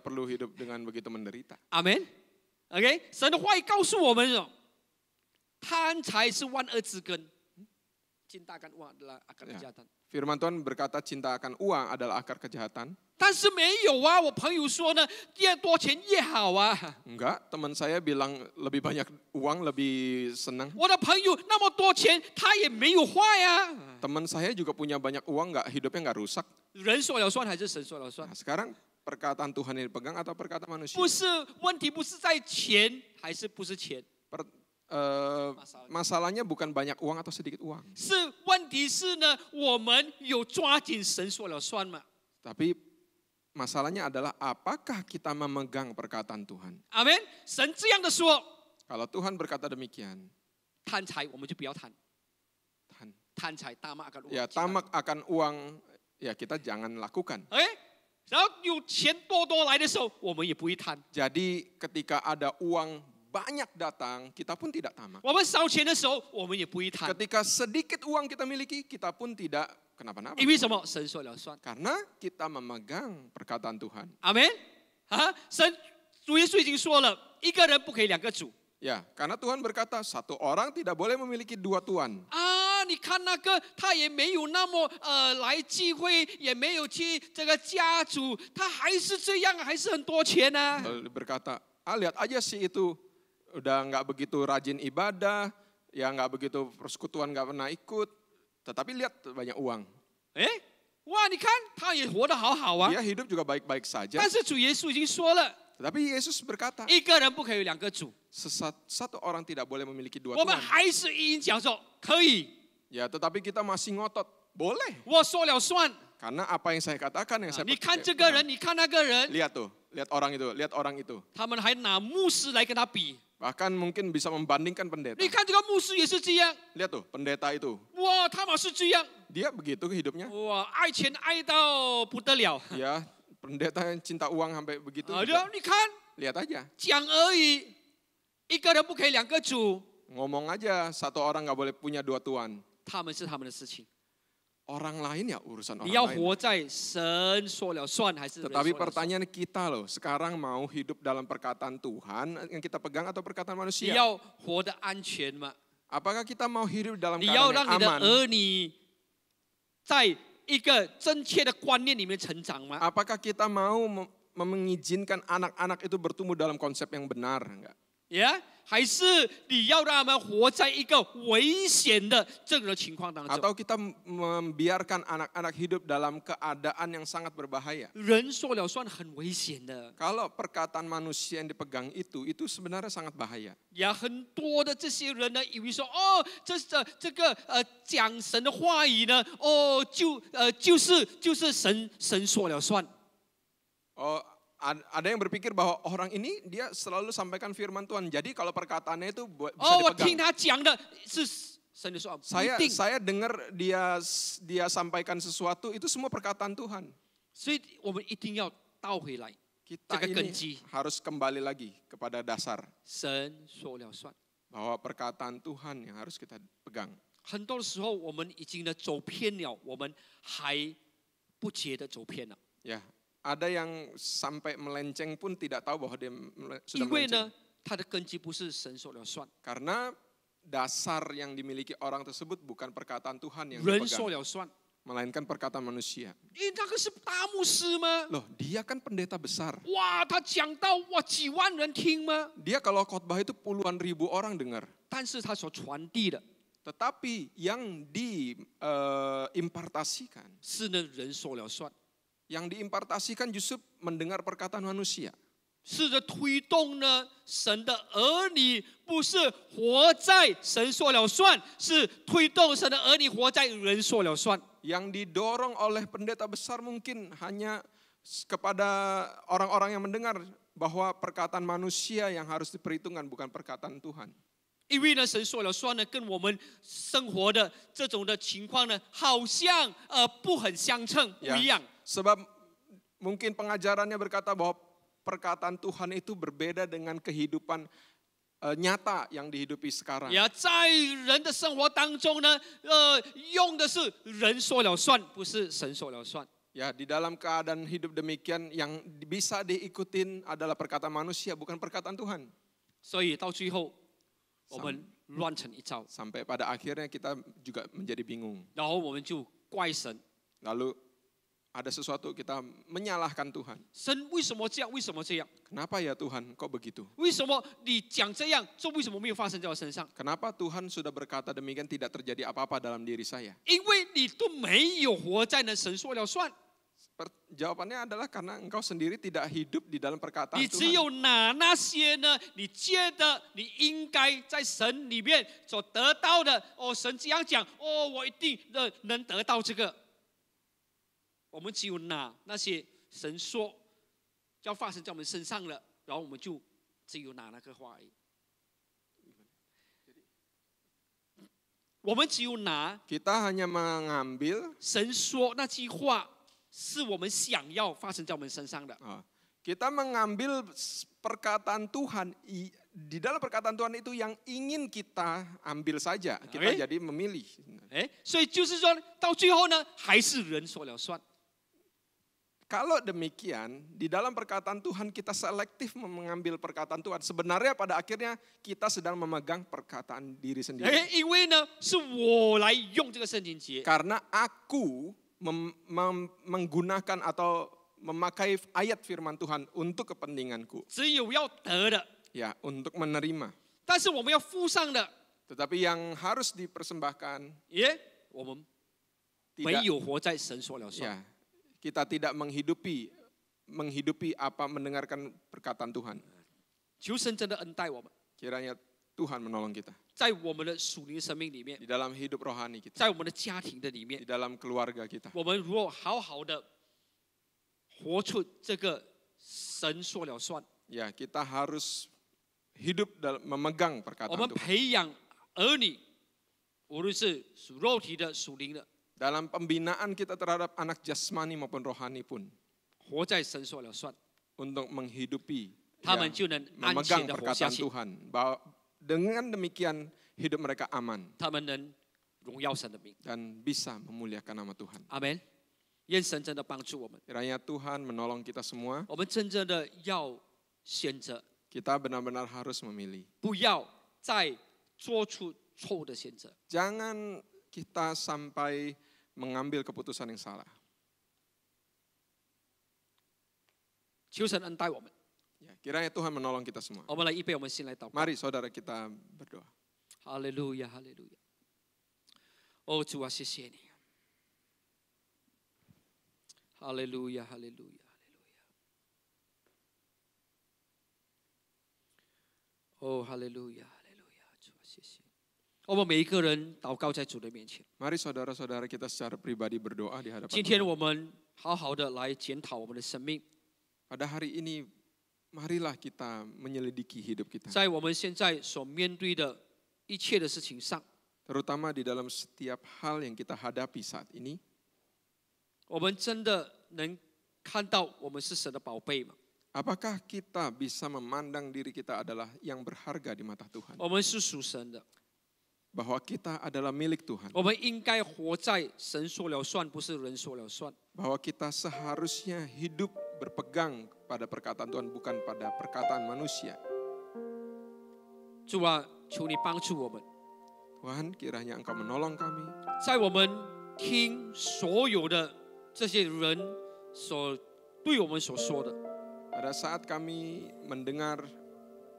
perlu hidup dengan begitu menderita. 阿门。OK， 神的话语告诉我们哦，贪财是万恶之根。cinta akan uang adalah akar kejahatan。 Firman Tuhan berkata cinta akan uang adalah akar kejahatan. 但是没有啊，我朋友说呢，越多钱越好啊。 Enggak, teman saya bilang lebih banyak uang lebih senang. 我的朋友那么多钱，他也没有坏啊。 Teman saya juga punya banyak uang, hidupnya nggak rusak. 人说了算还是神说了算？ Nah, sekarang perkataan Tuhan yang dipegang atau perkataan manusia? 不是问题，不是在钱还是不是钱， Masalahnya bukan banyak uang atau sedikit uang. 是问题是呢，我们有抓紧神说了算吗？ Tapi masalahnya adalah apakah kita memegang perkataan Tuhan? 阿门。神这样的说， Kalau Tuhan berkata demikian, 贪财我们就不要贪，贪财大骂akan uang。 ya tamak akan uang, ya kita jangan lakukan. 哎，然后有钱多来的时候，我们也不会贪。 Jadi ketika ada uang banyak datang, kita pun tidak tamak. 我们烧钱的时候，我们也不会贪。 Ketika sedikit uang kita miliki, kita pun tidak kenapa-napa. 因为什么？神说了算。 Karena kita memegang perkataan Tuhan. 阿门。啊，主耶稣已经说了，一个人不可以两个主。 Ya, karena Tuhan berkata satu orang tidak boleh memiliki dua tuan. 啊，你看那个他也没有那么来聚会，也没有去这个家族，他还是这样，还是很多钱呢、啊。 Lalu berkata, lihat aja sih itu udah nggak begitu rajin ibadah, ya nggak begitu persekutuan nggak pernah ikut, tetapi lihat banyak uang. 哎，哇，你看他也活得好好啊。 Dia hidup juga baik-baik saja. 但是主耶稣已经说了， Tetapi Yesus berkata, 一个人不可以有两个主。 satu orang tidak boleh memiliki dua 我们 tuan. 还是一因讲说可以， Ya, tetapi kita masih ngotot. Boleh. 我说了算。 Karena apa yang saya katakan yang saya 你看这个人，你看那个人， lihat tuh, lihat orang itu. 他们还拿牧师来跟他比。 Bahkan mungkin bisa membandingkan pendeta. 你看这个牧师也是这样， Lihat tuh, pendeta itu. 哇，他们是这样， Dia begitu hidupnya. 哇，爱钱爱到不得了。 Ya, pendeta yang cinta uang sampai begitu. 啊， juga. 你看 Lihat aja. 讲而已，一个人不可以两个主， Ngomong aja, satu orang nggak boleh punya dua tuan. 他们是他们的事情。 Orang lain ya urusan 你要 orang lain. 活在神说了算还是人说 Tetapi 了算？ pertanyaan kita loh, sekarang mau hidup dalam perkataan Tuhan yang kita pegang atau perkataan 你 manusia? 要活得安全吗？ Apakah kita mau hidup dalam 你要 keadaan 让 yang 你的 aman? 儿女在一个正确的观念里面成长吗？ Apakah kita mau mengizinkan anak-anak itu bertumbuh dalam konsep yang benar? Enggak. 呀，还是你要让他们活在一个危险的这个情况当中？ Atau kita membiarkan anak-anak hidup dalam keadaan yang sangat berbahaya? 人说了算很危险的。 Kalau perkataan manusia yang dipegang itu sebenarnya sangat bahaya. 呀，很多的这些人呢，以为说哦，这个讲神的话语呢，哦，就是神说了算。 Oh, ada yang berpikir bahwa orang ini dia selalu sampaikan firman Tuhan. Jadi kalau perkataannya itu bisa 哦，我听 dipegang. 他讲的是神的说，不一定。 Saya dengar dia sampaikan sesuatu itu semua perkataan Tuhan. 所以我们一定要倒回来， Kita Jaga ini kunci. harus kembali lagi kepada dasar 神说了算。 bahwa perkataan Tuhan yang harus kita pegang. 很多时候我们已经呢走偏了，我们还不觉得走偏了。 Ya, ada yang sampai melenceng pun tidak tahu bahwa dia sudah 因为 melenceng. 呢，它的根基不是神说了算， Karena dasar yang dimiliki orang tersebut bukan perkataan Tuhan yang 人说 dipegang, 了算。 melainkan perkataan manusia. 那个是大牧师吗？ Loh, dia kan pendeta besar. 哇，他讲到哇几万人听吗？ Dia kalau khotbah itu puluhan ribu orang dengar. 但是他所传递的 Tetapi yang diimpartasikan, 是呢人说了算， yang diimpartasikan justru mendengar perkataan manusia. 试着推动呢神的儿女不是活在神说了算，是推动神的儿女活在人说了算。 Yang didorong oleh pendeta besar mungkin hanya kepada orang-orang yang mendengar bahwa perkataan manusia yang harus diperhitungkan bukan perkataan Tuhan. 因为呢，神说了算呢，跟我们生活的这种的情况呢，好像不很相称，不一样。 Sebab mungkin pengajarannya berkata bahwa perkataan Tuhan itu berbeda dengan kehidupan nyata yang dihidupi sekarang. 呀，在人的生活当中呢，用的是人说了算，不是神说了算。 Ya, di dalam keadaan hidup demikian yang bisa diikutin adalah perkataan manusia bukan perkataan Tuhan. 所以到最后，我们乱成一招， Sampai pada akhirnya kita juga menjadi bingung. 然后我们就怪神， Lalu ada sesuatu kita menyalahkan Tuhan. 神为什么这样？为什么这样？ Kenapa ya Tuhan kok begitu? 为什么你讲这样，这为什么没有发生在我身上？ Kenapa Tuhan sudah berkata demikian tidak terjadi apa-apa dalam diri saya? 因为你都没有活在那神说了算。 Jawabannya adalah karena engkau sendiri tidak hidup di dalam perkataan 你只 Tuhan. 有拿那些呢，你觉得你应该在神里面所得到的，哦，神这样讲，哦，我一定能得到这个。我们只有拿那些神说要发生在我们身上了，然后我们就只有拿那个话而已。我们只有拿 Kita hanya mengambil 神说那句话，是我们想要发生在我们身上的。 kita mengambil perkataan Tuhan di dalam perkataan Tuhan itu yang ingin kita ambil saja. Kita jadi memilih. 所以就是说到最后呢，还是人说了算。 Kalau demikian, di dalam perkataan Tuhan kita selektif mengambil perkataan Tuhan. Sebenarnya pada akhirnya kita sedang memegang perkataan diri sendiri. 因为呢，是我来用这个圣经节， Karena aku menggunakan atau memakai ayat firman Tuhan untuk kepentinganku. 只有要得的， Ya, untuk menerima. 但是我们要付上的， Tetapi yang harus dipersembahkan, 我们没 tidak, 有活在神说了算。 ya, kita tidak menghidupi apa mendengarkan perkataan Tuhan. 求神真的恩待我们， Kiranya Tuhan menolong kita 在我们的属灵生命里面， di dalam hidup rohani kita, 在我们的家庭的里面 di，dalam keluarga kita. 我们如果好好的活出这个神说了算， Ya, kita harus hidup dalam memegang 我 perkataan 们 Tuhan. 培养儿女，无论是属肉体的、属灵的， Dalam pembinaan kita terhadap anak jasmani maupun rohani pun 活在神说了算， untuk menghidupi, 他 ya, 们就能安 memegang 全的活下 perkataan 去， Tuhan. Bahwa dengan demikian hidup mereka aman 他们能荣耀神的名。 dan bisa memuliakan nama Tuhan. 阿门。愿神真的帮助我们， Kiranya Tuhan menolong kita semua. 我们真正的要选择， Kita benar-benar harus memilih. 不要再做出错误的选择。 Jangan kita sampai mengambil keputusan yang salah. 求神恩待我们， Ya, kiranya Tuhan menolong kita semua. 我们来预备我们心来祷告。 Mari saudara kita berdoa. 哈利路亚，哈利路亚。哦，主啊，谢谢你。哈利路亚，哈利路亚，哈利路亚。哦，哈利路亚，哈利路亚，主啊，谢谢你。我们每一个人祷告在主的面前。 Mari saudara-saudara kita secara pribadi berdoa di hadapan 今天 Tuhan. 我们好好的来检讨我们的生命， Pada hari ini, marilah kita menyelidiki hidup kita. 在我们现在所面对的一切的事情上， Terutama di dalam setiap hal yang kita hadapi saat ini. 我们真的能看到我们是神的宝贝吗？ Apakah kita bisa memandang diri kita adalah yang berharga di mata Tuhan? 我们是属神的， Bahwa kita adalah milik Tuhan. 我们应该活在神说了算，不是人说了算。 Bahwa kita seharusnya hidup berpegang pada perkataan Tuhan, bukan pada perkataan manusia. 主啊，求你帮助我们， Tuhan, kiranya Engkau menolong kami. 在我们听所有的这些人所对我们所说的， Pada saat kami mendengar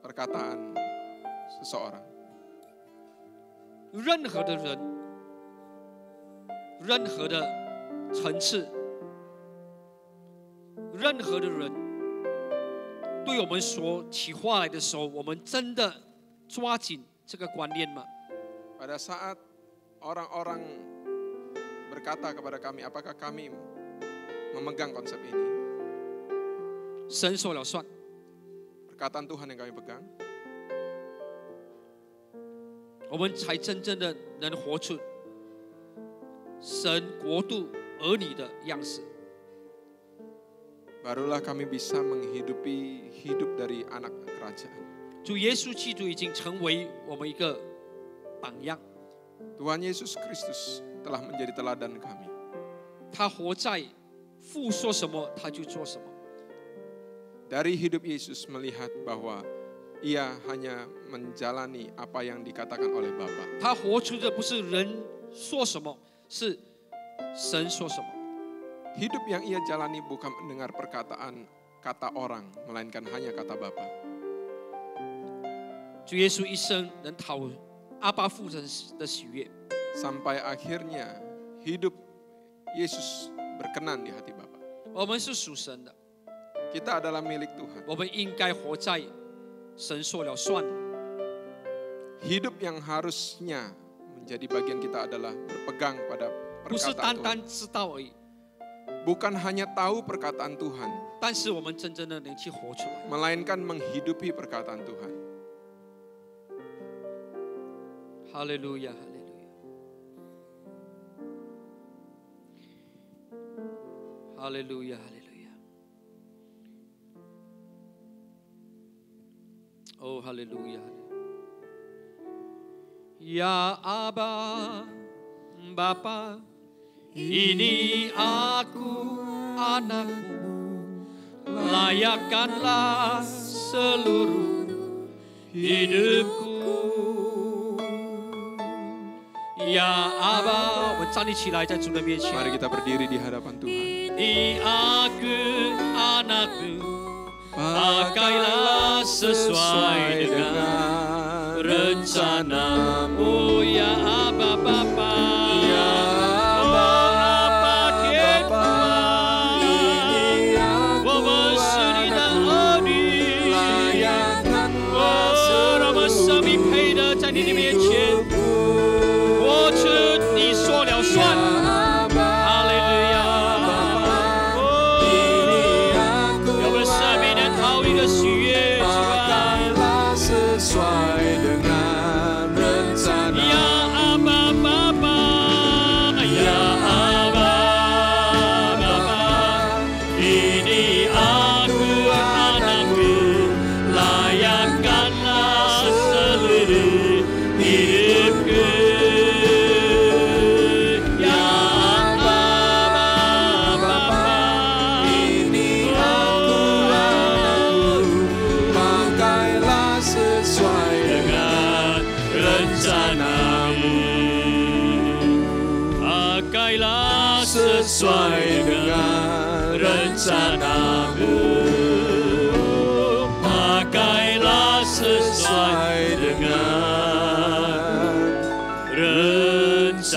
perkataan seseorang, 任何的人，任何的层次，任何的人对我们说起话来的时候，我们真的抓紧这个观念吗？ Pada saat orang-orang berkata kepada kami, apakah kami memegang konsep ini? 神说了算， Perkataan Tuhan yang kami pegang, 我们才真正的能活出神国度儿女的样式。 barulah kami bisa menghidupi hidup dari anak kerajaan. 主耶稣基督已经成为我们一个榜样， Tuhan Yesus Kristus telah menjadi teladan kami. 他活在父说什么他就做什么。 Dari hidup Yesus melihat bahwa ia hanya menjalani apa yang dikatakan oleh Bapa. 他活出的不是人说什么，是神说什么。 Hidup yang ia jalani bukan mendengar perkataan kata orang, melainkan hanya kata Bapa. 主耶稣一生能讨阿爸父神的喜悦， Sampai akhirnya hidup Yesus berkenan di hati Bapa. 我们是属神的， Kita adalah milik Tuhan. 我们应该活在神说了算。 Hidup yang harusnya menjadi bagian kita adalah berpegang pada 不是 perkataan 单 Tuhan. 单知道而已， Bukan hanya tahu perkataan Tuhan, 但是我们真正的能去活出来。 melainkan menghidupi perkataan Tuhan. 哈利路亚，哈利路亚，哈利路亚，哈利路亚。哦，哈利路亚。Ya Aba, Bapa, ini aku anakmu, layakkanlah seluruh hidupku. Ya Aba， 我们站立起来，在主的面前。 Mari kita berdiri di hadapan Tuhan. Ini aku anakmu, pakailah sesuai dengan rencanamu ya Aba Bapa. Ya Aba Bapa, ini aku 我们是你的儿女， layakkanlah 让我们生命配得在你的面前，活出你说了算。哈利路亚，让我们生命能讨你的喜悦，主啊。 pakailah sesuai dengan rencana. Ya Aba Bapa, Ya Aba Bapa, ini aku anakmu, layakkanlah seluruh hidupku. Ya Aba Bapa, Ini aku anakmu, pakailah sesuai dengan rencanamu, pakailah sesuai dengan rencanamu, pakailah sesuai dengan rencanamu.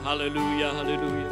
Haleluya, haleluya.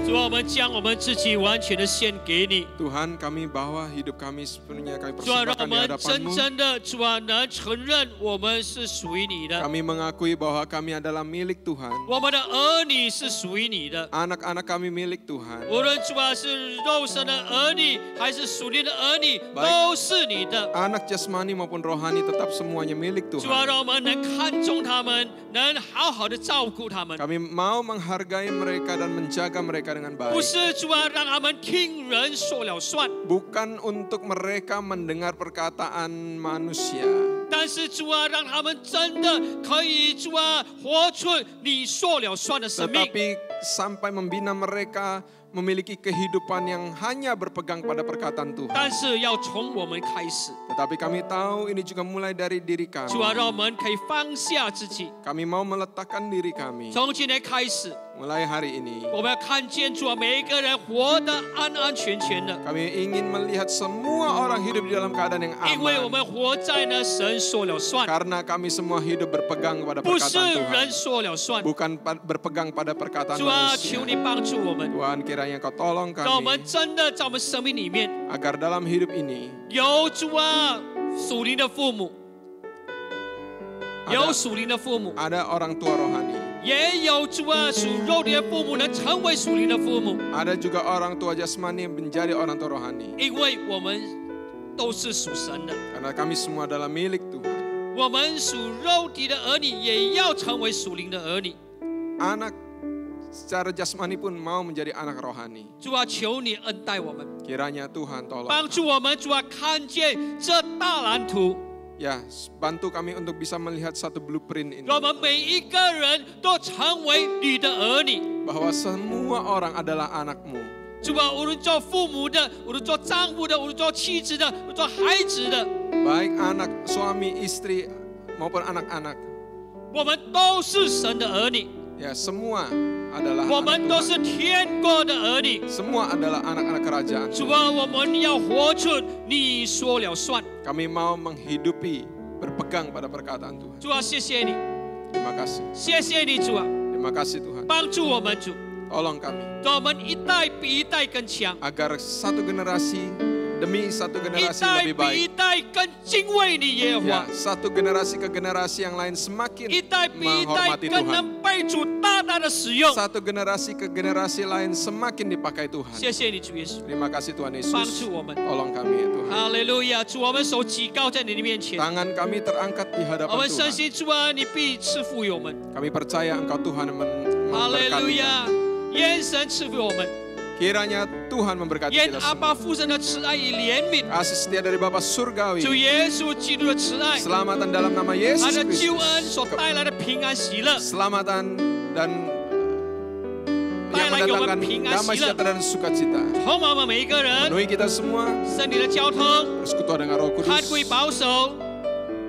主啊，我们将我们自己完全的献给你。 Tuhan, kami bawa hidup kami sepenuhnya kami 主啊，让我 persembahkan di 们真 hadapan-Mu. 正的主啊，能承认我们是属于你的， Kami mengakui bahwa kami adalah milik Tuhan. 我们的儿女是属于你的。 Anak-anak kami milik Tuhan. 无论主啊是肉身的儿女，还是属灵的儿女， Baik 都是你的。 Anak jasmani maupun rohani tetap semuanya milik 主啊， Tuhan. 让我们能看重他们，能好好的照顾他们。 Kami mau menghargai mereka dan menjaga mereka dengan 不 baik. 是主啊，让他们听人说了算， Bukan untuk mereka mendengar perkataan manusia. 但是主啊，让他们真的可以主啊，活出你说了算的生命。 Tetapi sampai membina mereka memiliki kehidupan yang hanya berpegang pada perkataan Tuhan. 但是要从我们开始， Tetapi kami tahu ini juga mulai dari diri 主啊， kami. 让我们可以放下自己。 Kami mau meletakkan diri kami. 从今天开始， Mulai hari ini 我们要看见主啊，每一个人活得安安全全的， kami ingin melihat semua orang hidup di dalam keadaan yang 因为我 aman. 们活在呢神说了算， Karena kami semua hidup berpegang pada 不是 perkataan Tuhan, 人说了算。 bukan berpegang pada perkataan 主啊， manusia. 求你帮助我们， Tuhan, kiranya Kau tolong 让我们 kami 真的在我们生命里面 agar dalam hidup ini 有主啊属灵的父母，有属灵的父母， ada orang tua rohani, 也有主啊属肉体的父母能成为属灵的父母， ada juga orang tua jasmani menjadi orang tua rohani. 因为我们都是属神的， Karena kami semua adalah milik Tuhan. 我们属肉体的儿女也要成为属灵的儿女。 Anak secara jasmani pun mau menjadi anak rohani. 主啊，求你恩待我们， Kiranya Tuhan tolong 帮助我们，主啊，看见这大蓝图， ya, bantu kami untuk bisa melihat satu blueprint ini, 让我们每一个人都成为你的儿女。 bahwa semua orang adalah anakmu. 主啊，无论做父母的，无论做丈夫的，无论做妻子的，无论做孩子的， Baik anak, suami, istri maupun anak-anak, 我们都是神的儿女， ya semua adalah 我 anak 们都是 Tuhan. 天国的儿女。 Semua adalah anak-anak kerajaan. 主啊，我们要活出你说了算。 Kami mau menghidupi, berpegang pada perkataan Tuhan. 主啊，谢谢你， Terima kasih. 谢谢你，主啊， Terima kasih Tuhan. 帮助我们，主， Tolong kami 让我们一代比一代更强， agar satu generasi demi satu 一 generasi 代 lebih 比一 baik. 代更敬畏你耶和 Ya, 华， satu generasi ke generasi yang lain semakin 一代比一代 menghormati 更 Tuhan. 能被主大大的使用。 Satu generasi ke generasi lain semakin dipakai 谢 Tuhan. 谢你，主耶稣， Terima kasih Tuhan 帮 Yesus. 助我们。 Tolong kami ya Tuhan. 哈利路亚！主，我们手举高在你的面前， Tangan kami terangkat di 我 hadapan 们深 Tuhan. 信主啊，你必赐福于我们。 Kami percaya Engkau Tuhan yang 哈利路 memberkati 亚 kami.！愿神赐福我们， Kiranya Tuhan memberkati 愿 kita 阿爸 semua. 父神的慈爱与怜悯， Kasih setia dari Bapa 主 Surgawi. 耶稣基督的慈爱， Selamatan dalam nama 他 Yesus 的救恩 Kristus. 所带来的平安喜乐， Keselamatan dan yang 带来给我 mendatangkan 们平安 damai 喜乐， sejahtera dan sukacita. 充满我们每一个人， Penuhi kita semua 圣灵的交通， bersekutu dengan Roh 看顾 Kudus, 保守，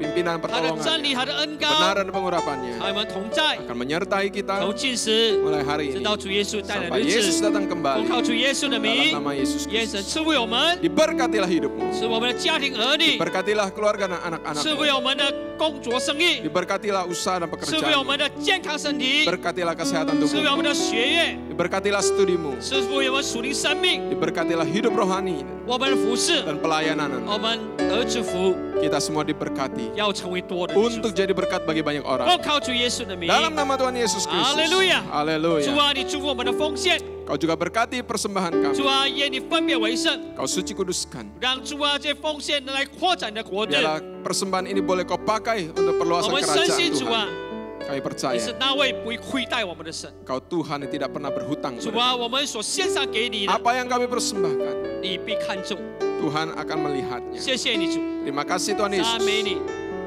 pimpinan 他的真理， pertolongannya, 他的恩膏， kebenaran dan pengurapannya 还有我们同在， akan menyertai kita 从今时 mulai hari 直 ini 到主耶稣带来的 sampai 日 Yesus 子， datang 奉 kembali. 靠主耶稣的 Dalam 名， nama Yesus 愿神 Kristus. 赐福我们， Diberkatilah hidupmu. 使我们的家庭儿女， Berkatilah keluarga dan 赐福 anak-anakmu. 我们的工作生意， Diberkatilah usaha dan 赐福我 pekerjaanmu. 们的健康身体， Berkatilah kesehatan 赐福我 tubuhmu. 们的学业， Diberkatilah studimu. 赐福我们属灵生命， Diberkatilah hidup rohani 我们的服饰， dan pelayanan. 我们得祝福， Kita semua diberkati 要成为多人的祝 untuk 福。 jadi berkat bagi banyak 奉 orang. 靠主耶稣的名， Dalam nama Tuhan Yesus Kristus. Haleluya. Haleluya. 主啊，你祝福我们的奉献， Kau juga berkati persembahan kami. 主啊，愿你分别为圣， Kau suci kuduskan. 让主啊这奉献能来扩展你的国度。 Biarlah persembahan ini boleh kau pakai untuk 我 perluasan 们深 kerajaan 信主啊， Tuhan. Kami 你 percaya 是那位不会亏待我们的神。 Kau Tuhan yang tidak pernah berhutang 主 kepada 啊，我们所献上给你 kami. 的， Apa yang kami persembahkan, 你必看重。 Tuhan akan melihatnya. 谢谢你主， Terima kasih Tuhan 赞美 Yesus. 你，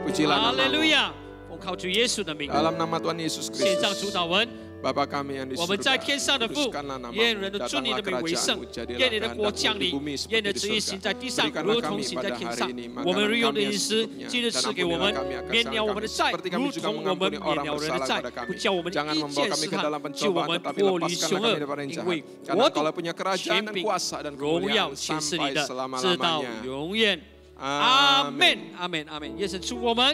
Pujilah 哈利 namamu. 路亚！奉靠主耶稣的名， Dalam nama Tuhan Yesus 献上主 Kristus. 祷文。 Bapa kami yang di 我们在 surga, 天上的父 kuduskanlah namamu, 愿人的尊你的 datanglah 名为圣 kerajaanmu,，jadilah 愿你的国 kehendakmu 降 di 临 bumi， 愿你的 seperti 旨 di 意行 surga. 在地上， Berikanlah 如同 kami 行在 pada 天 hari 上 ini 。我们 makanan 日用的 kami 饮 yang 食， secukupnya. 今日 Dan 赐给我 ampunilah 们， kami akan 免 kesalahan 了我们 kami, 的债， seperti kami 如 juga 同我们 mengampuni 免 orang 了人的 bersalah 债 kepada，不 kami. 叫我们 Jangan 一 membawa 见 kami 试 ke 探， dalam 救我 pencobaan, 们 tetapi 脱离 lepaskan 凶 kami 恶， daripada 因 jahat. 为 Karena 国 Engkau 度 punya、kerajaan 权 dan 柄、 kuasa dan 荣耀 kemuliaan 全是你 sampai 的，直到 selama-lamanya. 永远。阿 Amin. 门，阿门，阿门。愿神祝福我们。